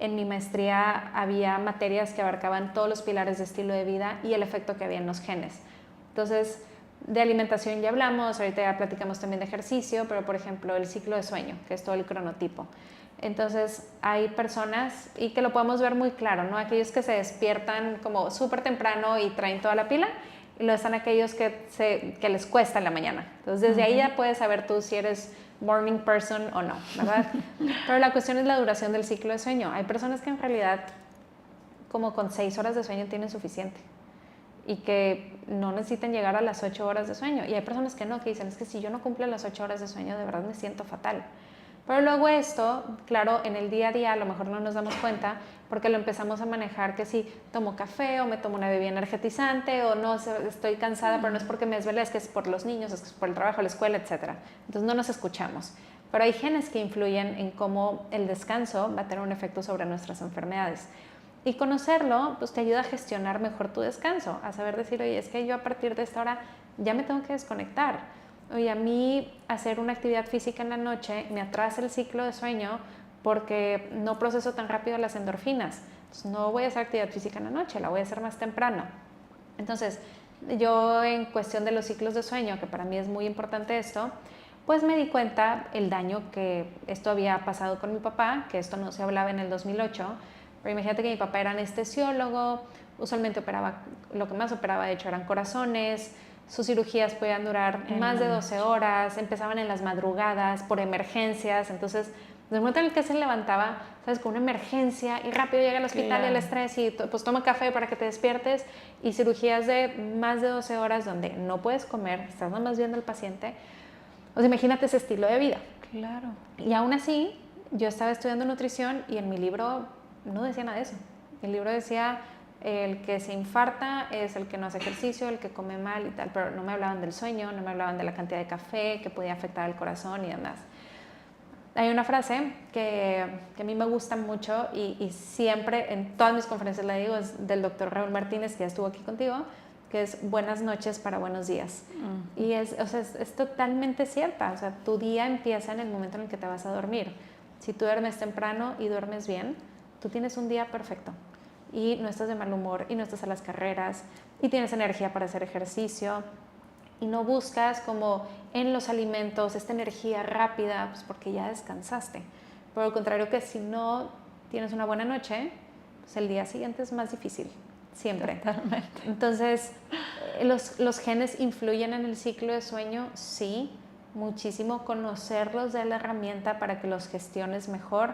[SPEAKER 2] en mi maestría había materias que abarcaban todos los pilares de estilo de vida y el efecto que había en los genes. Entonces, de alimentación ya hablamos, ahorita ya platicamos también de ejercicio, pero por ejemplo el ciclo de sueño, que es todo el cronotipo. Entonces hay personas, y que lo podemos ver muy claro, ¿no? Aquellos que se despiertan como súper temprano y traen toda la pila, y luego están aquellos que les cuesta en la mañana. Entonces desde ahí ya puedes saber tú si eres morning person o no, ¿verdad? Pero la cuestión es la duración del ciclo de sueño. Hay personas que en realidad como con 6 horas de sueño tienen suficiente y que no necesitan llegar a las 8 horas de sueño. Y hay personas que no, que dicen, es que si yo no cumplo las 8 horas de sueño, de verdad me siento fatal. Pero luego esto, claro, en el día a día a lo mejor no nos damos cuenta porque lo empezamos a manejar que si tomo café o me tomo una bebida energetizante o no, estoy cansada, pero no es porque me desvelé, es que es por los niños, es que es por el trabajo, la escuela, etc. Entonces no nos escuchamos. Pero hay genes que influyen en cómo el descanso va a tener un efecto sobre nuestras enfermedades. Y conocerlo, pues te ayuda a gestionar mejor tu descanso, a saber decir, oye, es que yo a partir de esta hora ya me tengo que desconectar. Oye, a mí hacer una actividad física en la noche me atrasa el ciclo de sueño porque no proceso tan rápido las endorfinas. Entonces, no voy a hacer actividad física en la noche, la voy a hacer más temprano. Entonces, yo en cuestión de los ciclos de sueño, que para mí es muy importante esto, pues me di cuenta el daño que esto había pasado con mi papá, que esto no se hablaba en el 2008, pero imagínate que mi papá era anestesiólogo, usualmente operaba, lo que más operaba de hecho eran corazones, sus cirugías podían durar más de 12 horas, empezaban en las madrugadas por emergencias, entonces desde el momento en el que se levantaba, sabes, con una emergencia y rápido llega al hospital y el estrés y pues toma café para que te despiertes y cirugías de más de 12 horas donde no puedes comer, estás nomás viendo al paciente. O sea, imagínate ese estilo de vida.
[SPEAKER 1] Claro.
[SPEAKER 2] Y aún así, yo estaba estudiando nutrición y en mi libro no decía nada de eso. El libro decía, el que se infarta es el que no hace ejercicio, el que come mal y tal, pero no me hablaban del sueño, no me hablaban de la cantidad de café que podía afectar al corazón y demás. Hay una frase que a mí me gusta mucho y siempre en todas mis conferencias la digo, es del doctor Raúl Martínez, que ya estuvo aquí contigo, que es buenas noches para buenos días. Y es totalmente cierta, o sea, tu día empieza en el momento en el que te vas a dormir. Si tú duermes temprano y duermes bien, tú tienes un día perfecto y no estás de mal humor y no estás a las carreras y tienes energía para hacer ejercicio y no buscas como en los alimentos esta energía rápida, pues porque ya descansaste. Por el contrario, que si no tienes una buena noche, pues el día siguiente es más difícil. Siempre.
[SPEAKER 1] Totalmente.
[SPEAKER 2] Entonces, los genes influyen en el ciclo de sueño, sí, muchísimo. Conocerlos de la herramienta para que los gestiones mejor,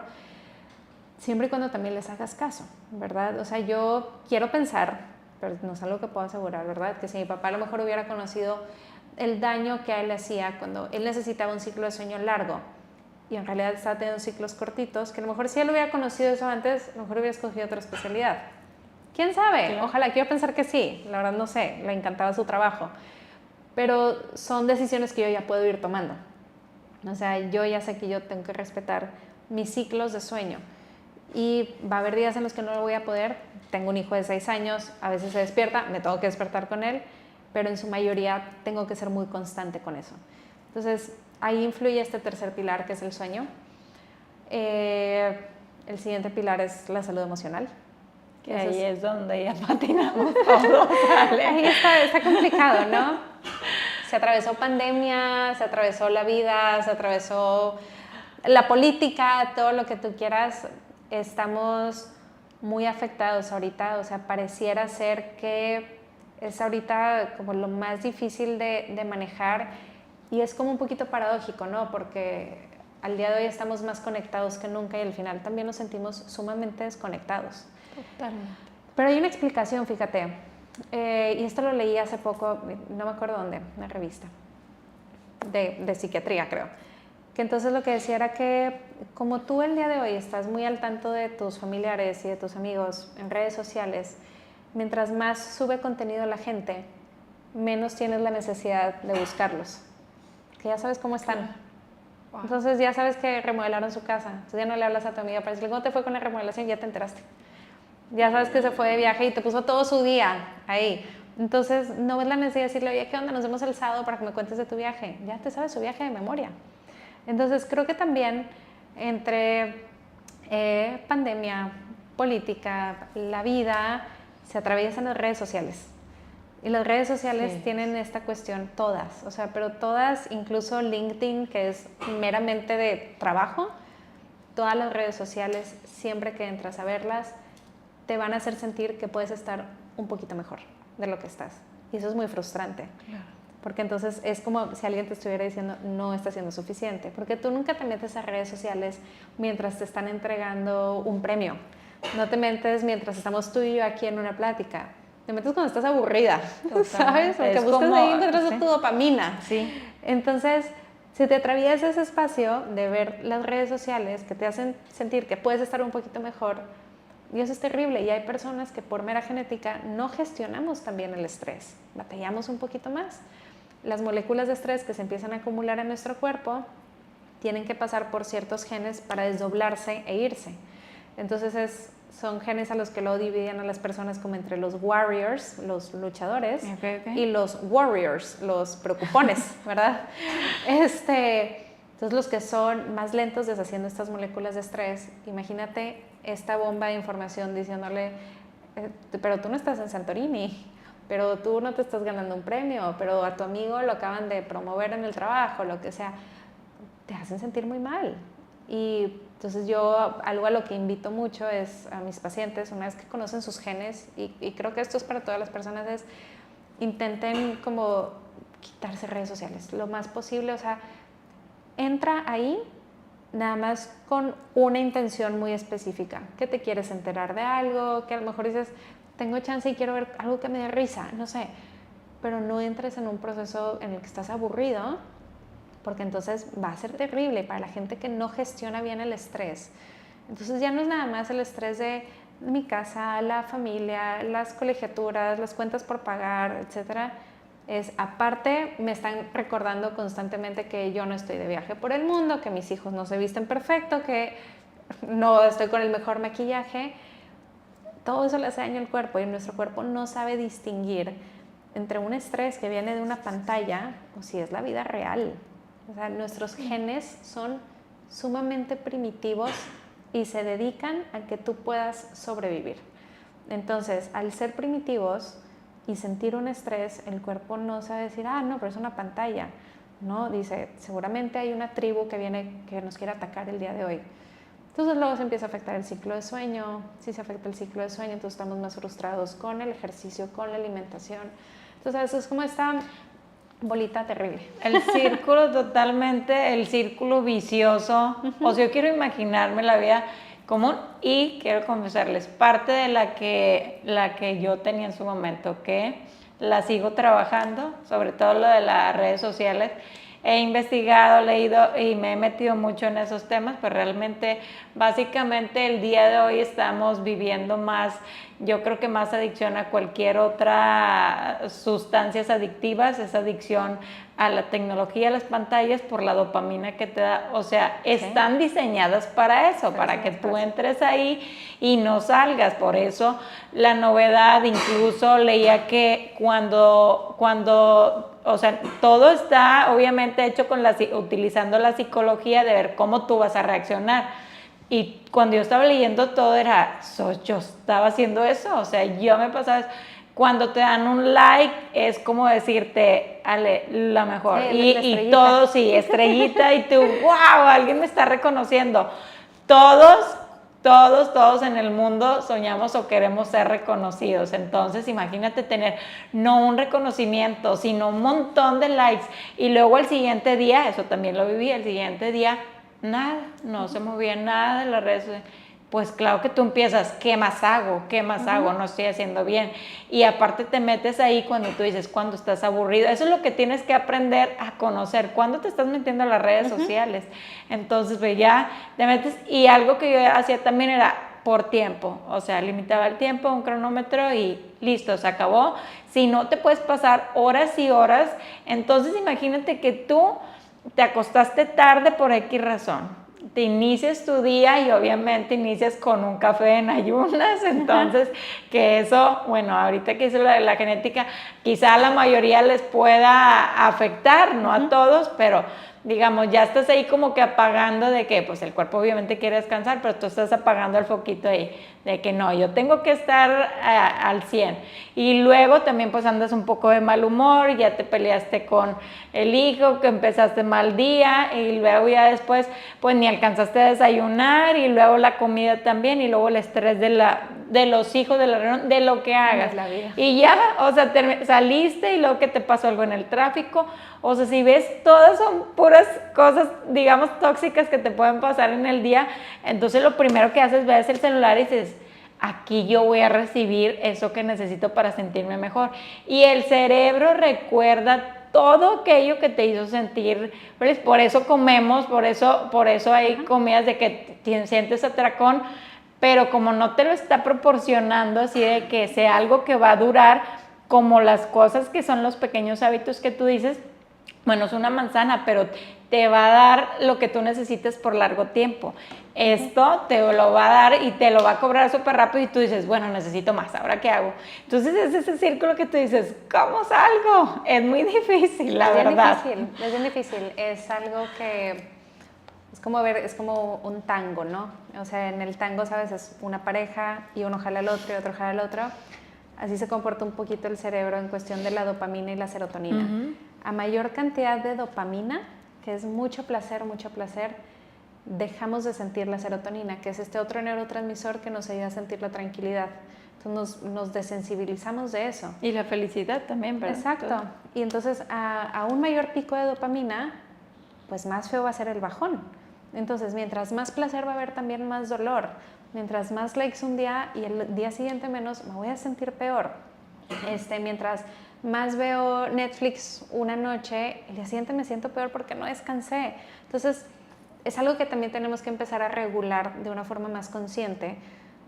[SPEAKER 2] siempre y cuando también les hagas caso, ¿verdad? O sea, yo quiero pensar, pero no es algo que puedo asegurar, ¿verdad? Que si mi papá a lo mejor hubiera conocido el daño que a él le hacía cuando él necesitaba un ciclo de sueño largo y en realidad estaba teniendo ciclos cortitos, que a lo mejor si él hubiera conocido eso antes, a lo mejor hubiera escogido otra especialidad. ¿Quién sabe? Claro. Ojalá, quiero pensar que sí. La verdad no sé, le encantaba su trabajo. Pero son decisiones que yo ya puedo ir tomando. O sea, yo ya sé que yo tengo que respetar mis ciclos de sueño. Y va a haber días en los que no lo voy a poder. Tengo un hijo de 6 años, a veces se despierta, me tengo que despertar con él, pero en su mayoría tengo que ser muy constante con eso. Entonces, ahí influye este tercer pilar, que es el sueño. El siguiente pilar es la salud emocional.
[SPEAKER 1] Que ahí es donde ya patinamos todos.
[SPEAKER 2] Ahí está complicado, ¿no? Se atravesó pandemia, se atravesó la vida, se atravesó la política, todo lo que tú quieras. Estamos muy afectados ahorita, o sea, pareciera ser que es ahorita como lo más difícil de manejar y es como un poquito paradójico, ¿no? Porque al día de hoy estamos más conectados que nunca y al final también nos sentimos sumamente desconectados.
[SPEAKER 1] Totalmente.
[SPEAKER 2] Pero hay una explicación, fíjate, y esto lo leí hace poco, no me acuerdo dónde, una revista de psiquiatría, creo, que entonces lo que decía era que como tú el día de hoy estás muy al tanto de tus familiares y de tus amigos en redes sociales, mientras más sube contenido la gente, menos tienes la necesidad de buscarlos, que ya sabes cómo están. Claro. Wow. Entonces ya sabes que remodelaron su casa, entonces ya no le hablas a tu amiga para decirle cómo te fue con la remodelación, ya te enteraste. Ya sabes que se fue de viaje y te puso todo su día ahí. Entonces, no ves la necesidad de decirle, oye, ¿qué onda? Nos vemos el sábado para que me cuentes de tu viaje. Ya te sabes su viaje de memoria. Entonces, creo que también entre pandemia, política, la vida, se atraviesan las redes sociales. Y las redes sociales tienen esta cuestión todas, o sea, pero todas, incluso LinkedIn, que es meramente de trabajo, todas las redes sociales, siempre que entras a verlas, te van a hacer sentir que puedes estar un poquito mejor de lo que estás. Y eso es muy frustrante. Claro. Porque entonces es como si alguien te estuviera diciendo, no está siendo suficiente. Porque tú nunca te metes a redes sociales mientras te están entregando un premio. No te metes mientras estamos tú y yo aquí en una plática. Te metes cuando estás aburrida, ¿sabes? Porque buscas ahí encuentras tu dopamina.
[SPEAKER 1] Sí.
[SPEAKER 2] Entonces, si te atraviesas ese espacio de ver las redes sociales que te hacen sentir que puedes estar un poquito mejor, y eso es terrible. Y hay personas que por mera genética no gestionamos también el estrés, batallamos un poquito más. Las moléculas de estrés que se empiezan a acumular en nuestro cuerpo tienen que pasar por ciertos genes para desdoblarse e irse. Entonces son genes a los que luego dividen a las personas como entre los warriors, los luchadores, y los warriors, los preocupones, ¿verdad? Entonces los que son más lentos deshaciendo estas moléculas de estrés, imagínate esta bomba de información diciéndole, pero tú no estás en Santorini, pero tú no te estás ganando un premio, pero a tu amigo lo acaban de promover en el trabajo, lo que sea. hacen sentir muy mal. Y entonces yo algo a lo que invito mucho es a mis pacientes, una vez que conocen sus genes, y creo que esto es para todas las personas, es intenten como quitarse redes sociales lo más posible. O sea, entra ahí nada más con una intención muy específica, que te quieres enterar de algo, que a lo mejor dices, tengo chance y quiero ver algo que me dé risa, no sé, pero no entres en un proceso en el que estás aburrido, porque entonces va a ser terrible para la gente que no gestiona bien el estrés. Entonces ya no es nada más el estrés de mi casa, la familia, las colegiaturas, las cuentas por pagar, etcétera. Es aparte, me están recordando constantemente que yo no estoy de viaje por el mundo, que mis hijos no se visten perfecto, que no estoy con el mejor maquillaje. Todo eso le hace daño al cuerpo y nuestro cuerpo no sabe distinguir entre un estrés que viene de una pantalla o si es la vida real. O sea, nuestros genes son sumamente primitivos y se dedican a que tú puedas sobrevivir. Entonces, al ser primitivos y sentir un estrés, el cuerpo no sabe decir, no, pero es una pantalla. No, dice, seguramente hay una tribu que viene, que nos quiere atacar el día de hoy. Entonces luego se empieza a afectar el ciclo de sueño. Si se afecta el ciclo de sueño, entonces estamos más frustrados con el ejercicio, con la alimentación. Entonces es como esta bolita terrible.
[SPEAKER 1] El círculo totalmente, el círculo vicioso. O sea, yo quiero imaginarme la vida común y quiero confesarles, parte de la que yo tenía en su momento, que la sigo trabajando, sobre todo lo de las redes sociales. He investigado, leído y me he metido mucho en esos temas, pues realmente, básicamente el día de hoy estamos viviendo más, yo creo que más adicción a cualquier otra sustancias adictivas, esa adicción a la tecnología, a las pantallas, por la dopamina que te da. O sea, están diseñadas para eso, para que tú entres ahí y no salgas. Por eso la novedad, incluso leía que cuando o sea, todo está obviamente hecho utilizando la psicología de ver cómo tú vas a reaccionar. Y cuando yo estaba leyendo todo era, yo estaba haciendo eso, o sea, yo me pasaba eso. Cuando te dan un like es como decirte, Ale, la mejor. Sí, y todo, sí, estrellita y tú, wow, alguien me está reconociendo. Todos en el mundo soñamos o queremos ser reconocidos. Entonces, imagínate tener no un reconocimiento, sino un montón de likes. Y luego el siguiente día, eso también lo viví, el siguiente día, nada, no se movía nada de las redes sociales. Pues claro que tú empiezas, ¿qué más hago? ¿Qué más hago? No estoy haciendo bien. Y aparte te metes ahí cuando tú dices, cuando estás aburrido. Eso es lo que tienes que aprender a conocer. ¿Cuándo te estás metiendo a las redes sociales? Entonces, pues ya te metes. Y algo que yo hacía también era por tiempo. O sea, limitaba el tiempo, un cronómetro y listo, se acabó. Si no, te puedes pasar horas y horas. Entonces, imagínate que tú te acostaste tarde por X razón. Te inicias tu día y obviamente inicias con un café en ayunas, entonces que eso, bueno, ahorita que hice la genética, quizá a la mayoría les pueda afectar, no a todos, pero digamos, ya estás ahí como que apagando de que, pues el cuerpo obviamente quiere descansar, pero tú estás apagando el foquito ahí, de que no, yo tengo que estar al 100. Y luego también pues andas un poco de mal humor, ya te peleaste con el hijo, que empezaste mal día, y luego ya después pues ni alcanzaste a desayunar, y luego la comida también, y luego el estrés de los hijos, de la reunión, de lo que hagas.
[SPEAKER 2] La vida.
[SPEAKER 1] Y ya, o sea, saliste y luego que te pasó algo en el tráfico. O sea, si ves, todas son puras cosas, digamos, tóxicas que te pueden pasar en el día. Entonces lo primero que haces, ves el celular y dices, aquí yo voy a recibir eso que necesito para sentirme mejor. Y el cerebro recuerda todo aquello que te hizo sentir, ¿ves? Por eso comemos, por eso hay comidas de que sientes atracón, pero como no te lo está proporcionando así de que sea algo que va a durar, como las cosas que son los pequeños hábitos que tú dices, bueno, es una manzana, pero te va a dar lo que tú necesites por largo tiempo. Esto te lo va a dar y te lo va a cobrar súper rápido y tú dices, bueno, necesito más, ¿ahora qué hago? Entonces es ese círculo que tú dices, ¿cómo salgo? Es muy difícil, la verdad.
[SPEAKER 2] Es bien difícil, es algo que es como un tango, ¿no? O sea, en el tango, ¿sabes? Es una pareja y uno jala al otro y otro jala al otro. Así se comporta un poquito el cerebro en cuestión de la dopamina y la serotonina. A mayor cantidad de dopamina que es mucho placer, dejamos de sentir la serotonina, que es este otro neurotransmisor que nos ayuda a sentir la tranquilidad. Entonces nos desensibilizamos de eso.
[SPEAKER 1] Y la felicidad también, ¿verdad?
[SPEAKER 2] Exacto. Y entonces a un mayor pico de dopamina, pues más feo va a ser el bajón. Entonces, mientras más placer va a haber también más dolor. Mientras más likes un día y el día siguiente menos, me voy a sentir peor. Mientras más veo Netflix una noche, el día siguiente me siento peor porque no descansé. Entonces, es algo que también tenemos que empezar a regular de una forma más consciente,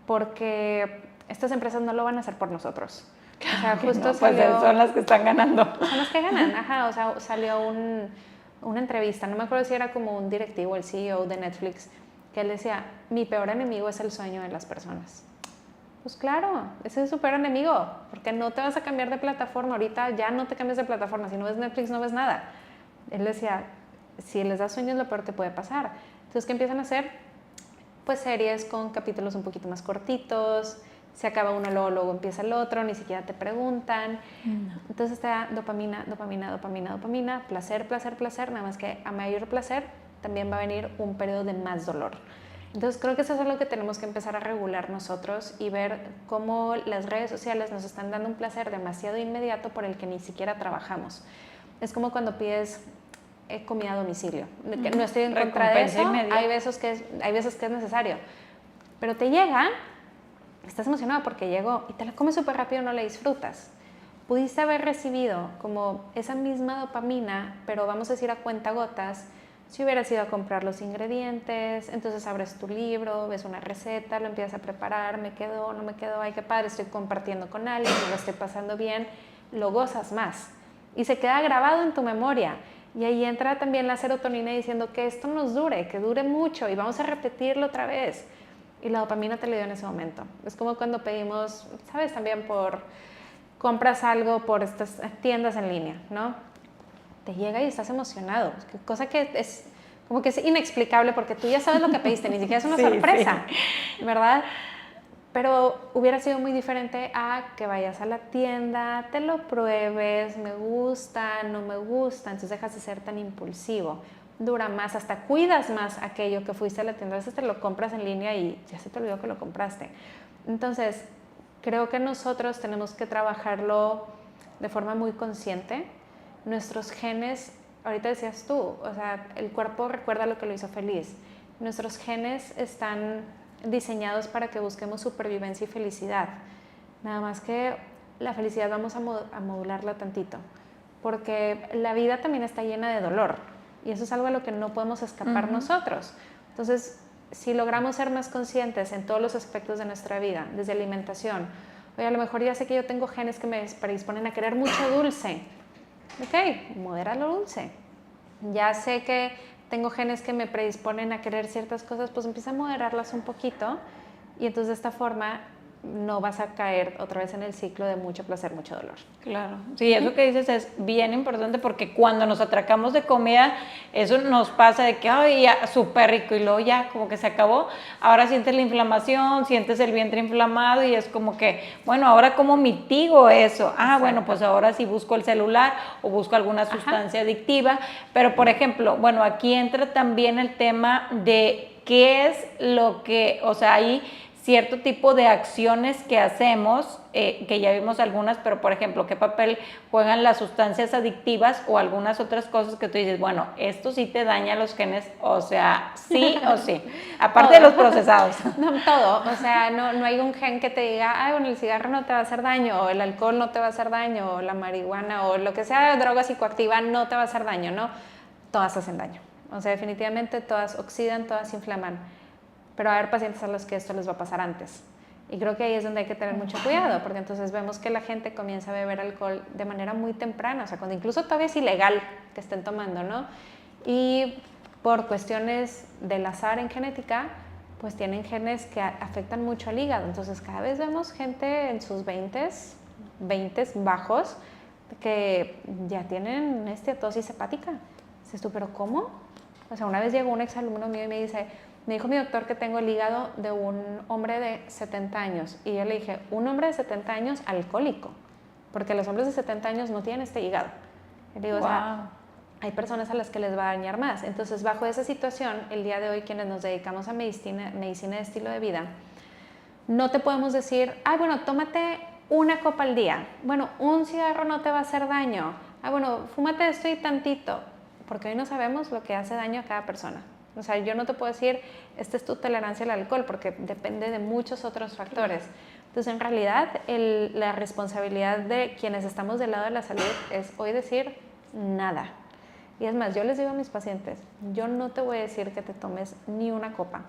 [SPEAKER 2] porque estas empresas no lo van a hacer por nosotros. O sea, justo
[SPEAKER 1] no, pues son las que están ganando.
[SPEAKER 2] Son las que ganan, ajá. O sea, salió una entrevista, no me acuerdo si era como un directivo, el CEO de Netflix, que él decía, mi peor enemigo es el sueño de las personas. Pues claro, ese es su peor enemigo, porque no te vas a cambiar de plataforma. Ahorita ya no te cambias de plataforma. Si no ves Netflix, no ves nada. Él decía, si les da sueño es lo peor que puede pasar. Entonces, ¿qué empiezan a hacer? Pues series con capítulos un poquito más cortitos, se acaba uno, luego empieza el otro, ni siquiera te preguntan. No. Entonces te da dopamina, placer, nada más que a mayor placer también va a venir un periodo de más dolor. Entonces creo que eso es algo que tenemos que empezar a regular nosotros y ver cómo las redes sociales nos están dando un placer demasiado inmediato por el que ni siquiera trabajamos. Es como cuando pides comida a domicilio. No estoy en contra de eso, hay veces que es necesario, pero te llega, estás emocionado porque llegó y te la comes súper rápido, no la disfrutas. Pudiste haber recibido como esa misma dopamina, pero vamos a decir a cuentagotas, si hubieras ido a comprar los ingredientes, entonces abres tu libro, ves una receta, lo empiezas a preparar, me quedó, no me quedó, ay qué padre, estoy compartiendo con alguien, me lo estoy pasando bien, lo gozas más y se queda grabado en tu memoria. Y ahí entra también la serotonina diciendo que esto nos dure, que dure mucho y vamos a repetirlo otra vez. Y la dopamina te lo dio en ese momento. Es como cuando pedimos, ¿sabes? También compras algo por estas tiendas en línea, ¿no? Te llega y estás emocionado, cosa que es como que es inexplicable porque tú ya sabes lo que pediste, ni siquiera es una sorpresa, ¿verdad? Pero hubiera sido muy diferente a que vayas a la tienda, te lo pruebes, me gusta, no me gusta, entonces dejas de ser tan impulsivo. Dura más, hasta cuidas más aquello que fuiste a la tienda, a veces te lo compras en línea y ya se te olvidó que lo compraste. Entonces, creo que nosotros tenemos que trabajarlo de forma muy consciente. Nuestros genes, ahorita decías tú, o sea, el cuerpo recuerda lo que lo hizo feliz. Nuestros genes están diseñados para que busquemos supervivencia y felicidad. Nada más que la felicidad vamos a modularla tantito, porque la vida también está llena de dolor y eso es algo a lo que no podemos escapar nosotros. Entonces, si logramos ser más conscientes en todos los aspectos de nuestra vida, desde alimentación, oye, a lo mejor ya sé que yo tengo genes que me predisponen a querer mucho dulce. Ok, modera lo dulce. Ya sé que tengo genes que me predisponen a querer ciertas cosas, pues empieza a moderarlas un poquito y entonces de esta forma no vas a caer otra vez en el ciclo de mucho placer, mucho dolor.
[SPEAKER 1] Claro, sí, eso que dices es bien importante porque cuando nos atracamos de comida, eso nos pasa de que, ay, ya, súper rico y luego ya como que se acabó, ahora sientes la inflamación, sientes el vientre inflamado y es como que, bueno, ahora ¿cómo mitigo eso? Ah, exacto. Bueno, pues ahora sí busco el celular o busco alguna sustancia adictiva, pero por ejemplo, bueno, aquí entra también el tema de qué es lo que, o sea, hay cierto tipo de acciones que hacemos, que ya vimos algunas, pero por ejemplo, ¿qué papel juegan las sustancias adictivas o algunas otras cosas que tú dices, bueno, esto sí te daña los genes, o sea, sí o sí, aparte de los procesados?
[SPEAKER 2] No, todo, o sea, no hay un gen que te diga, ay, bueno, el cigarro no te va a hacer daño, o el alcohol no te va a hacer daño, o la marihuana, o lo que sea de droga psicoactiva no te va a hacer daño, ¿no? Todas hacen daño, o sea, definitivamente todas oxidan, todas inflaman. Pero va a haber pacientes a los que esto les va a pasar antes. Y creo que ahí es donde hay que tener mucho cuidado, porque entonces vemos que la gente comienza a beber alcohol de manera muy temprana, o sea, cuando incluso todavía es ilegal que estén tomando, ¿no? Y por cuestiones del azar en genética, pues tienen genes que afectan mucho al hígado. Entonces cada vez vemos gente en sus 20s bajos, que ya tienen esteatosis hepática. Dices tú, ¿pero cómo? O sea, una vez llegó un exalumno mío y me dijo mi doctor que tengo el hígado de un hombre de 70 años. Y yo le dije, un hombre de 70 años alcohólico, porque los hombres de 70 años no tienen este hígado. Y le digo, wow. O sea, hay personas a las que les va a dañar más. Entonces, bajo esa situación, el día de hoy, quienes nos dedicamos a medicina de estilo de vida, no te podemos decir, ay, bueno, tómate una copa al día. Bueno, un cigarro no te va a hacer daño. Ah, bueno, fúmate esto y tantito. Porque hoy no sabemos lo que hace daño a cada persona. O sea, yo no te puedo decir, esta es tu tolerancia al alcohol, porque depende de muchos otros factores. Entonces, en realidad, la responsabilidad de quienes estamos del lado de la salud es hoy decir nada. Y es más, yo les digo a mis pacientes, yo no te voy a decir que te tomes ni una copa.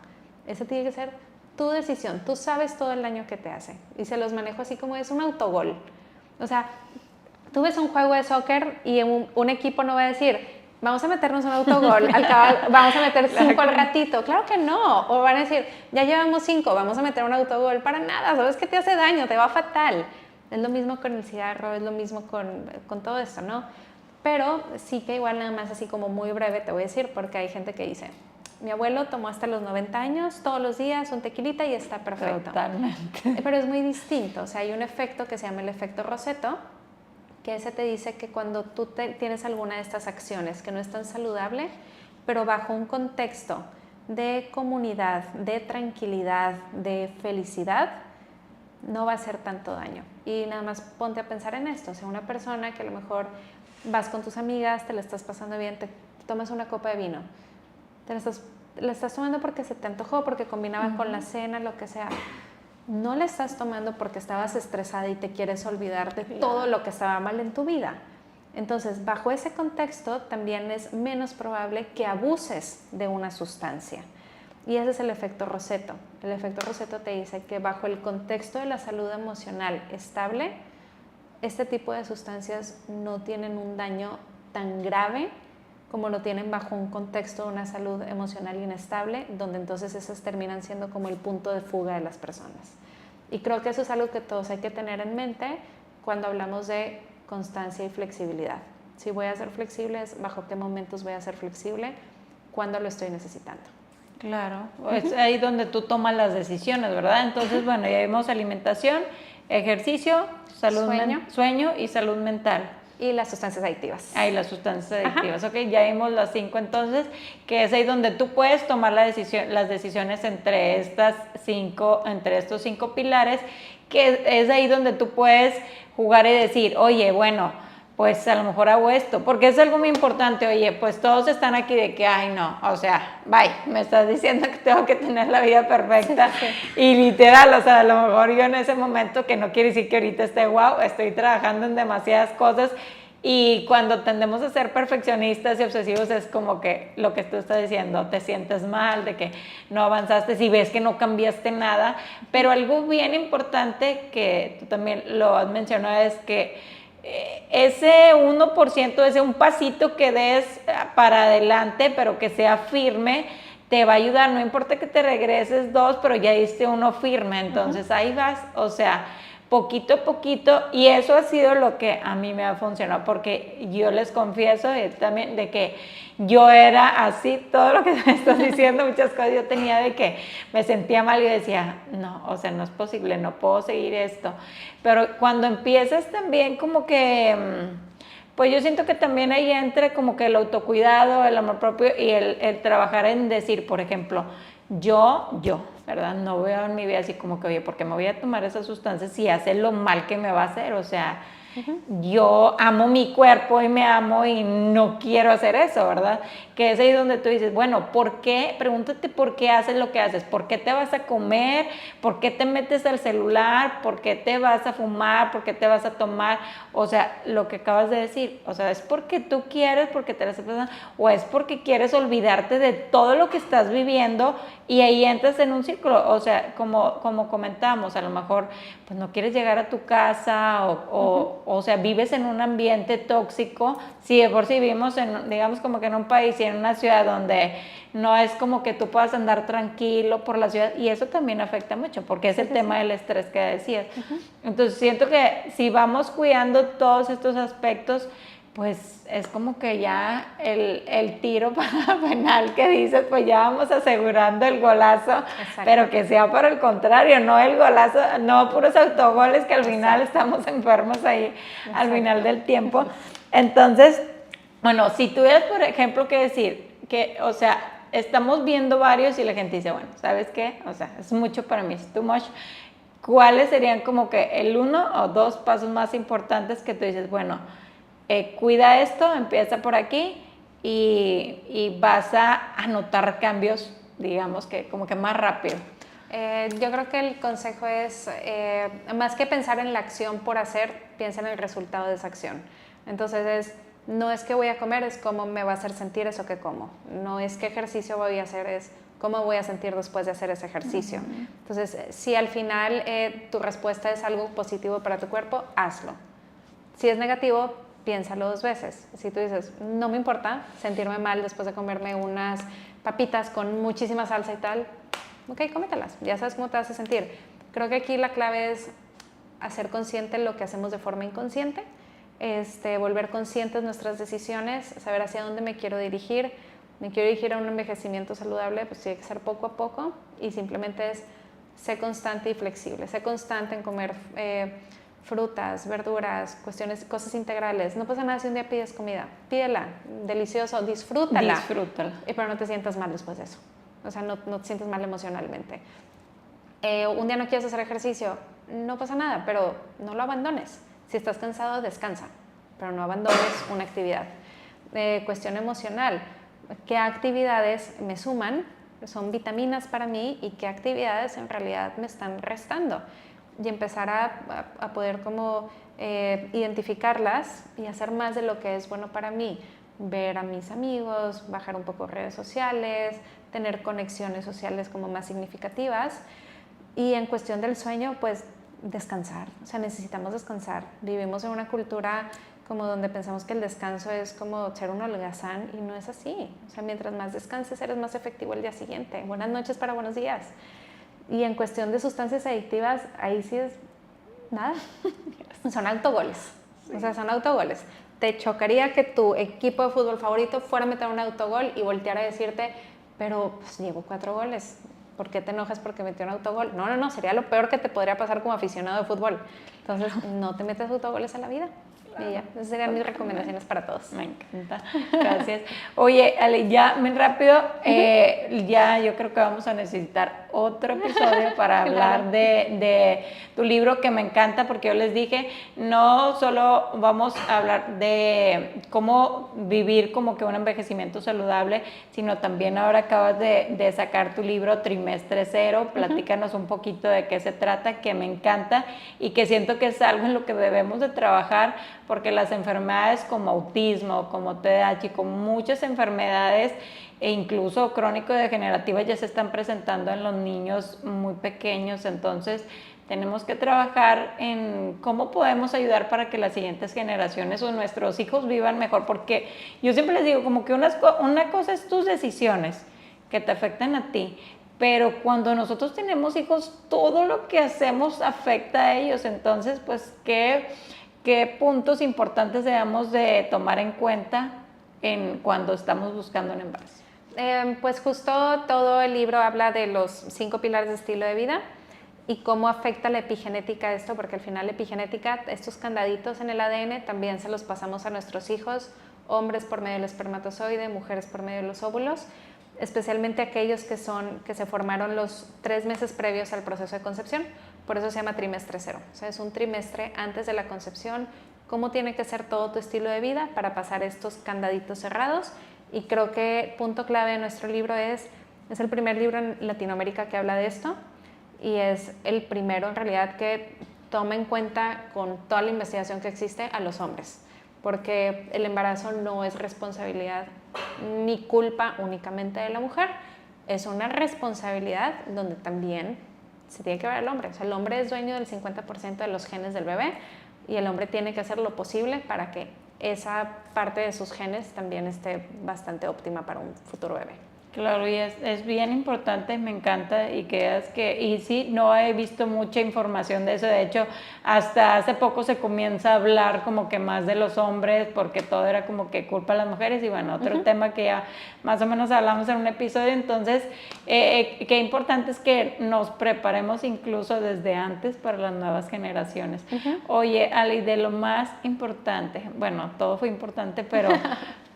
[SPEAKER 2] Esa tiene que ser tu decisión. Tú sabes todo el daño que te hace. Y se los manejo así como es un autogol. O sea, tú ves un juego de soccer y un equipo no va a decir, vamos a meternos un autogol, vamos a meter 5 al ratito. Claro que no. O van a decir, ya llevamos 5, vamos a meter un autogol. Para nada, sabes que te hace daño, te va fatal. Es lo mismo con el cigarro, es lo mismo con todo esto, ¿no? Pero sí que igual nada más así como muy breve te voy a decir, porque hay gente que dice, mi abuelo tomó hasta los 90 años, todos los días un tequilita y está perfecto.
[SPEAKER 1] Totalmente.
[SPEAKER 2] Pero es muy distinto, o sea, hay un efecto que se llama el efecto Rosetto, que ese te dice que cuando tú tienes alguna de estas acciones que no es tan saludable, pero bajo un contexto de comunidad, de tranquilidad, de felicidad, no va a hacer tanto daño. Y nada más ponte a pensar en esto, o sea, una persona que a lo mejor vas con tus amigas, te la estás pasando bien, te tomas una copa de vino, la estás tomando porque se te antojó, porque combinaba con la cena, lo que sea. No la estás tomando porque estabas estresada y te quieres olvidar de todo lo que estaba mal en tu vida. Entonces, bajo ese contexto, también es menos probable que abuses de una sustancia. Y ese es el efecto Rosetto. El efecto Rosetto te dice que bajo el contexto de la salud emocional estable, este tipo de sustancias no tienen un daño tan grave como lo tienen bajo un contexto de una salud emocional inestable, donde entonces esas terminan siendo como el punto de fuga de las personas. Y creo que eso es algo que todos hay que tener en mente cuando hablamos de constancia y flexibilidad. Si voy a ser flexible, ¿bajo qué momentos voy a ser flexible? ¿Cuándo lo estoy necesitando?
[SPEAKER 1] Claro, es ahí donde tú tomas las decisiones, ¿verdad? Entonces, bueno, ya vimos alimentación, ejercicio, sueño y salud mental.
[SPEAKER 2] Y las sustancias adictivas.
[SPEAKER 1] Ahí las sustancias adictivas, ok, ya vimos las 5 entonces, que es ahí donde tú puedes tomar las decisiones entre estos 5 pilares, que es ahí donde tú puedes jugar y decir, oye, bueno, pues a lo mejor hago esto, porque es algo muy importante, oye, pues todos están aquí de que, ay no, o sea, bye, me estás diciendo que tengo que tener la vida perfecta, y literal, o sea, a lo mejor yo en ese momento, que no quiere decir que ahorita esté wow, estoy trabajando en demasiadas cosas, y cuando tendemos a ser perfeccionistas y obsesivos es como que lo que tú estás diciendo, te sientes mal, de que no avanzaste, si ves que no cambiaste nada, pero algo bien importante que tú también lo has mencionado es que ese 1%, ese un pasito que des para adelante, pero que sea firme, te va a ayudar, no importa que te regreses 2, pero ya diste uno firme, entonces ahí vas, o sea, poquito a poquito, y eso ha sido lo que a mí me ha funcionado, porque yo les confieso también de que yo era así, todo lo que me estás diciendo, muchas cosas yo tenía de que me sentía mal y decía, no, o sea, no es posible, no puedo seguir esto, pero cuando empiezas también como que, pues yo siento que también ahí entra como que el autocuidado, el amor propio y el trabajar en decir, por ejemplo, yo, ¿verdad? No veo en mi vida así como que, oye, ¿por qué me voy a tomar esas sustancias si hace lo mal que me va a hacer? O sea, yo amo mi cuerpo y me amo y no quiero hacer eso, ¿verdad? Que es ahí donde tú dices, bueno, ¿por qué? Pregúntate por qué haces lo que haces, ¿por qué te vas a comer? ¿Por qué te metes al celular? ¿Por qué te vas a fumar? ¿Por qué te vas a tomar? O sea, lo que acabas de decir, o sea, ¿es porque tú quieres, porque te la estás pasando, o es porque quieres olvidarte de todo lo que estás viviendo y ahí entras en un círculo? O sea, como comentábamos, a lo mejor pues no quieres llegar a tu casa o sea, vives en un ambiente tóxico, si de por sí vivimos en, digamos como que en un país y en una ciudad donde no es como que tú puedas andar tranquilo por la ciudad, y eso también afecta mucho, porque es el tema del estrés que decías. Entonces siento que si vamos cuidando todos estos aspectos, pues es como que ya el tiro para penal que dices, pues ya vamos asegurando el golazo. Exacto. Pero que sea por el contrario, no el golazo, no puros autogoles que al final estamos enfermos ahí. Exacto. Al final del tiempo. Entonces, Bueno, si tuvieras, por ejemplo, que decir que, o sea, estamos viendo varios y la gente dice, bueno, ¿sabes qué? O sea, es mucho para mí, es too much. ¿Cuáles serían como que el 1 o 2 pasos más importantes que tú dices, bueno, cuida esto, empieza por aquí y vas a notar cambios, digamos que como que más rápido?
[SPEAKER 2] Yo creo que el consejo es, más que pensar en la acción por hacer, piensa en el resultado de esa acción. Entonces no es que voy a comer, es cómo me va a hacer sentir eso que como. No es qué ejercicio voy a hacer, es cómo voy a sentir después de hacer ese ejercicio. Entonces, si al final tu respuesta es algo positivo para tu cuerpo, hazlo. Si es negativo, piénsalo 2 veces. Si tú dices, no me importa sentirme mal después de comerme unas papitas con muchísima salsa y tal, ok, cómetelas, ya sabes cómo te vas a sentir. Creo que aquí la clave es hacer consciente lo que hacemos de forma inconsciente, volver conscientes nuestras decisiones, saber hacia dónde me quiero dirigir a un envejecimiento saludable, pues tiene que ser poco a poco y simplemente es sé constante y flexible, sé constante en comer frutas, verduras, cosas integrales. No pasa nada si un día pides comida, pídela, delicioso, disfrútala. Pero no te sientas mal después de eso. O sea, no te sientes mal emocionalmente. Un día no quieres hacer ejercicio, no pasa nada, pero no lo abandones. Si estás cansado, descansa, pero no abandones una actividad. Cuestión emocional, ¿qué actividades me suman? Son vitaminas para mí y qué actividades en realidad me están restando. Y empezar a poder como identificarlas y hacer más de lo que es bueno para mí. Ver a mis amigos, bajar un poco redes sociales, tener conexiones sociales como más significativas. Y en cuestión del sueño, pues descansar. O sea, necesitamos descansar. Vivimos en una cultura como donde pensamos que el descanso es como ser un holgazán y no es así. O sea, mientras más descanses, eres más efectivo el día siguiente. Buenas noches para buenos días. Y en cuestión de sustancias adictivas, ahí sí es nada. Son autogoles. Sí. O sea, son autogoles. Te chocaría que tu equipo de fútbol favorito fuera a meter un autogol y volteara a decirte, pero pues llevo 4 goles. ¿Por qué te enojas porque metió un autogol? No, sería lo peor que te podría pasar como aficionado de fútbol. Entonces, no te metas autogoles a la vida. Y ya, esas serían mis recomendaciones para todos.
[SPEAKER 1] Me encanta, gracias. Oye, Ale, ya, muy rápido, ya yo creo que vamos a necesitar otro episodio para hablar de tu libro, que me encanta, porque yo les dije, no solo vamos a hablar de cómo vivir como que un envejecimiento saludable, sino también ahora acabas de sacar tu libro Trimestre Cero. Platícanos un poquito de qué se trata, que me encanta y que siento que es algo en lo que debemos de trabajar, porque las enfermedades como autismo, como TDAH y como muchas enfermedades e incluso crónico-degenerativas ya se están presentando en los niños muy pequeños. Entonces tenemos que trabajar en cómo podemos ayudar para que las siguientes generaciones o nuestros hijos vivan mejor, porque yo siempre les digo como que una cosa es tus decisiones que te afectan a ti, pero cuando nosotros tenemos hijos, todo lo que hacemos afecta a ellos. Entonces, pues, ¿qué puntos importantes debemos de tomar en cuenta cuando estamos buscando un embarazo?
[SPEAKER 2] Pues justo todo el libro habla de los 5 pilares de estilo de vida y cómo afecta la epigenética esto, porque al final la epigenética, estos candaditos en el ADN también se los pasamos a nuestros hijos, hombres por medio del espermatozoide, mujeres por medio de los óvulos, especialmente aquellos que se formaron los 3 meses previos al proceso de concepción. Por eso se llama trimestre cero. O sea, es un trimestre antes de la concepción, cómo tiene que ser todo tu estilo de vida para pasar estos candaditos cerrados. Y creo que punto clave de nuestro libro es el primer libro en Latinoamérica que habla de esto y es el primero en realidad que toma en cuenta con toda la investigación que existe a los hombres, porque el embarazo no es responsabilidad ni culpa únicamente de la mujer, es una responsabilidad donde también se tiene que ver al hombre. O sea, el hombre es dueño del 50% de los genes del bebé y el hombre tiene que hacer lo posible para que esa parte de sus genes también esté bastante óptima para un futuro bebé.
[SPEAKER 1] Claro, y es bien importante, me encanta, y sí, no he visto mucha información de eso. De hecho, hasta hace poco se comienza a hablar como que más de los hombres, porque todo era como que culpa de las mujeres, y bueno, otro tema que ya más o menos hablamos en un episodio. Entonces, qué importante es que nos preparemos incluso desde antes para las nuevas generaciones. Oye, Ali, de lo más importante, bueno, todo fue importante, pero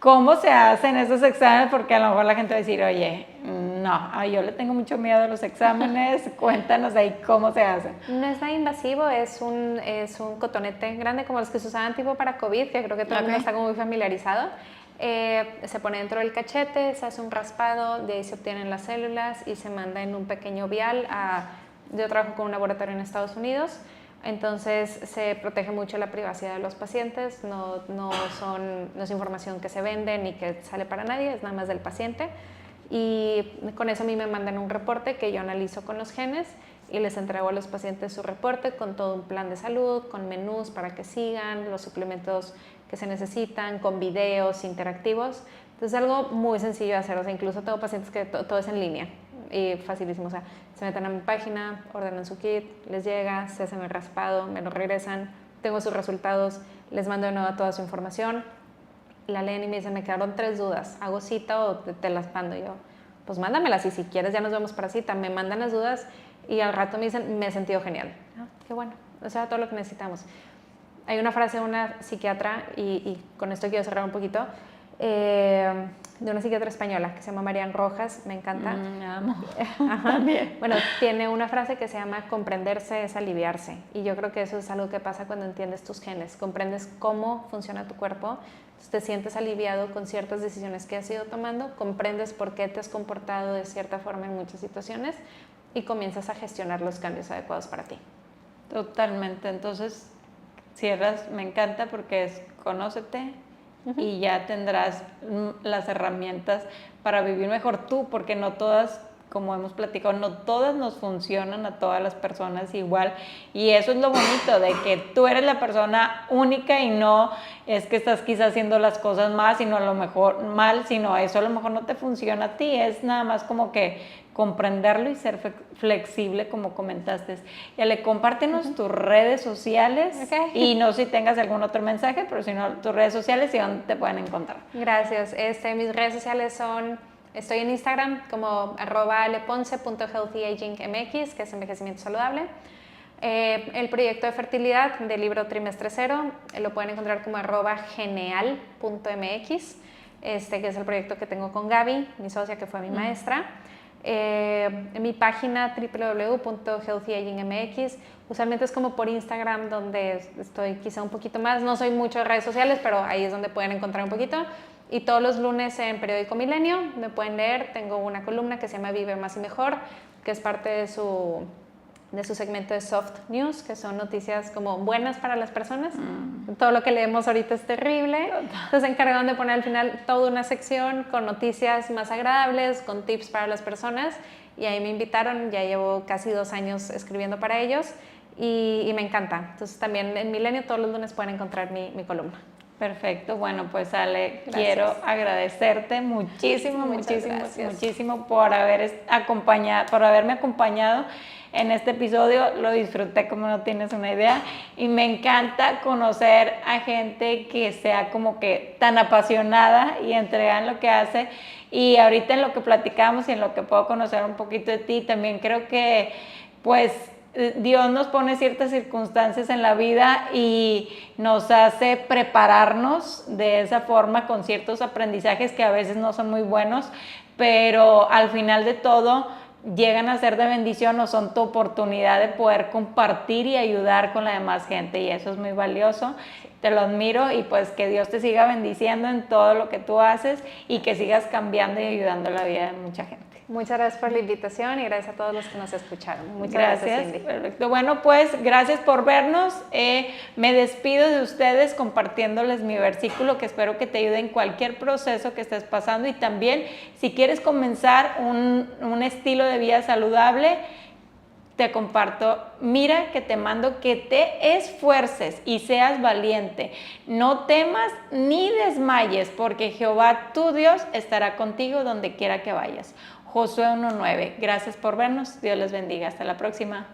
[SPEAKER 1] ¿Cómo se hacen esos exámenes? Porque a lo mejor la gente va a decir, oye, no, yo le tengo mucho miedo a los exámenes, cuéntanos ahí cómo se hacen.
[SPEAKER 2] No es nada invasivo, es un cotonete grande como los que se usaban tipo para COVID, que creo que todo el mundo está como muy familiarizado. Se pone dentro del cachete, se hace un raspado, de ahí se obtienen las células y se manda en un pequeño vial yo trabajo con un laboratorio en Estados Unidos, entonces se protege mucho la privacidad de los pacientes, no es información que se vende ni que sale para nadie, es nada más del paciente. Y con eso a mí me mandan un reporte que yo analizo con los genes y les entrego a los pacientes su reporte con todo un plan de salud, con menús para que sigan, los suplementos que se necesitan, con videos interactivos. Entonces es algo muy sencillo de hacer, o sea, incluso tengo pacientes que todo es en línea y facilísimo, o sea, se meten a mi página, ordenan su kit, les llega, se hacen el raspado, me lo regresan, tengo sus resultados, les mando de nuevo toda su información, la leen y me dicen, me quedaron 3 dudas, ¿hago cita o te las mando? Y yo, pues mándamelas y si quieres ya nos vemos para cita. Me mandan las dudas y al rato me dicen, me he sentido genial. Qué bueno, o sea, todo lo que necesitamos. Hay una frase de una psiquiatra, y con esto quiero cerrar un poquito, de una psiquiatra española que se llama Marian Rojas, me encanta.
[SPEAKER 1] Amo.
[SPEAKER 2] Bueno, tiene una frase que se llama comprenderse es aliviarse, y yo creo que eso es algo que pasa cuando entiendes tus genes, comprendes cómo funciona tu cuerpo, te sientes aliviado con ciertas decisiones que has ido tomando, comprendes por qué te has comportado de cierta forma en muchas situaciones y comienzas a gestionar los cambios adecuados para ti.
[SPEAKER 1] Totalmente, entonces cierras, me encanta porque es conócete y ya tendrás las herramientas para vivir mejor tú, porque no todas, como hemos platicado, no todas nos funcionan a todas las personas igual, y eso es lo bonito de que tú eres la persona única y no es que estás quizás haciendo las cosas más, sino a lo mejor mal, sino eso a lo mejor no te funciona a ti, es nada más como que comprenderlo y ser flexible, como comentaste. Ya le compártenos tus redes sociales, y no sé si tengas algún otro mensaje, pero si no, tus redes sociales y dónde te pueden encontrar.
[SPEAKER 2] Gracias. Mis redes sociales son, estoy en Instagram como @aleponce.healthyagingmx, que es envejecimiento saludable. El proyecto de fertilidad del libro Trimestre Cero lo pueden encontrar como @geneal.mx, que es el proyecto que tengo con Gaby, mi socia que fue mi maestra. En mi página www.healthyagingmx, usualmente es como por Instagram donde estoy quizá un poquito más, no soy mucho de redes sociales, pero ahí es donde pueden encontrar un poquito. Y todos los lunes en Periódico Milenio me pueden leer, tengo una columna que se llama Vive Más y Mejor, que es parte de su segmento de Soft News, que son noticias como buenas para las personas. Todo lo que leemos ahorita es terrible. Entonces se encargaron de poner al final toda una sección con noticias más agradables, con tips para las personas, y ahí me invitaron, ya llevo casi 2 años escribiendo para ellos y me encanta. Entonces también en Milenio todos los lunes pueden encontrar mi columna.
[SPEAKER 1] Perfecto, bueno, pues Ale, quiero agradecerte muchísimo por haberme acompañado en este episodio. Lo disfruté como no tienes una idea, y me encanta conocer a gente que sea como que tan apasionada y entregada en lo que hace. Y ahorita en lo que platicamos y en lo que puedo conocer un poquito de ti, también creo que pues Dios nos pone ciertas circunstancias en la vida y nos hace prepararnos de esa forma con ciertos aprendizajes que a veces no son muy buenos, pero al final de todo llegan a ser de bendición o son tu oportunidad de poder compartir y ayudar con la demás gente, y eso es muy valioso. Te lo admiro, y pues que Dios te siga bendiciendo en todo lo que tú haces y que sigas cambiando y ayudando la vida de mucha gente.
[SPEAKER 2] Muchas gracias por la invitación y gracias a todos los que nos escucharon. Muchas gracias, Cindy.
[SPEAKER 1] Perfecto. Bueno, pues gracias por vernos. Me despido de ustedes compartiéndoles mi versículo, que espero que te ayude en cualquier proceso que estés pasando, y también si quieres comenzar un estilo de vida saludable, te comparto: mira que te mando que te esfuerces y seas valiente, no temas ni desmayes, porque Jehová tu Dios estará contigo donde quiera que vayas. Josué 1:9. Gracias por vernos, Dios les bendiga, hasta la próxima.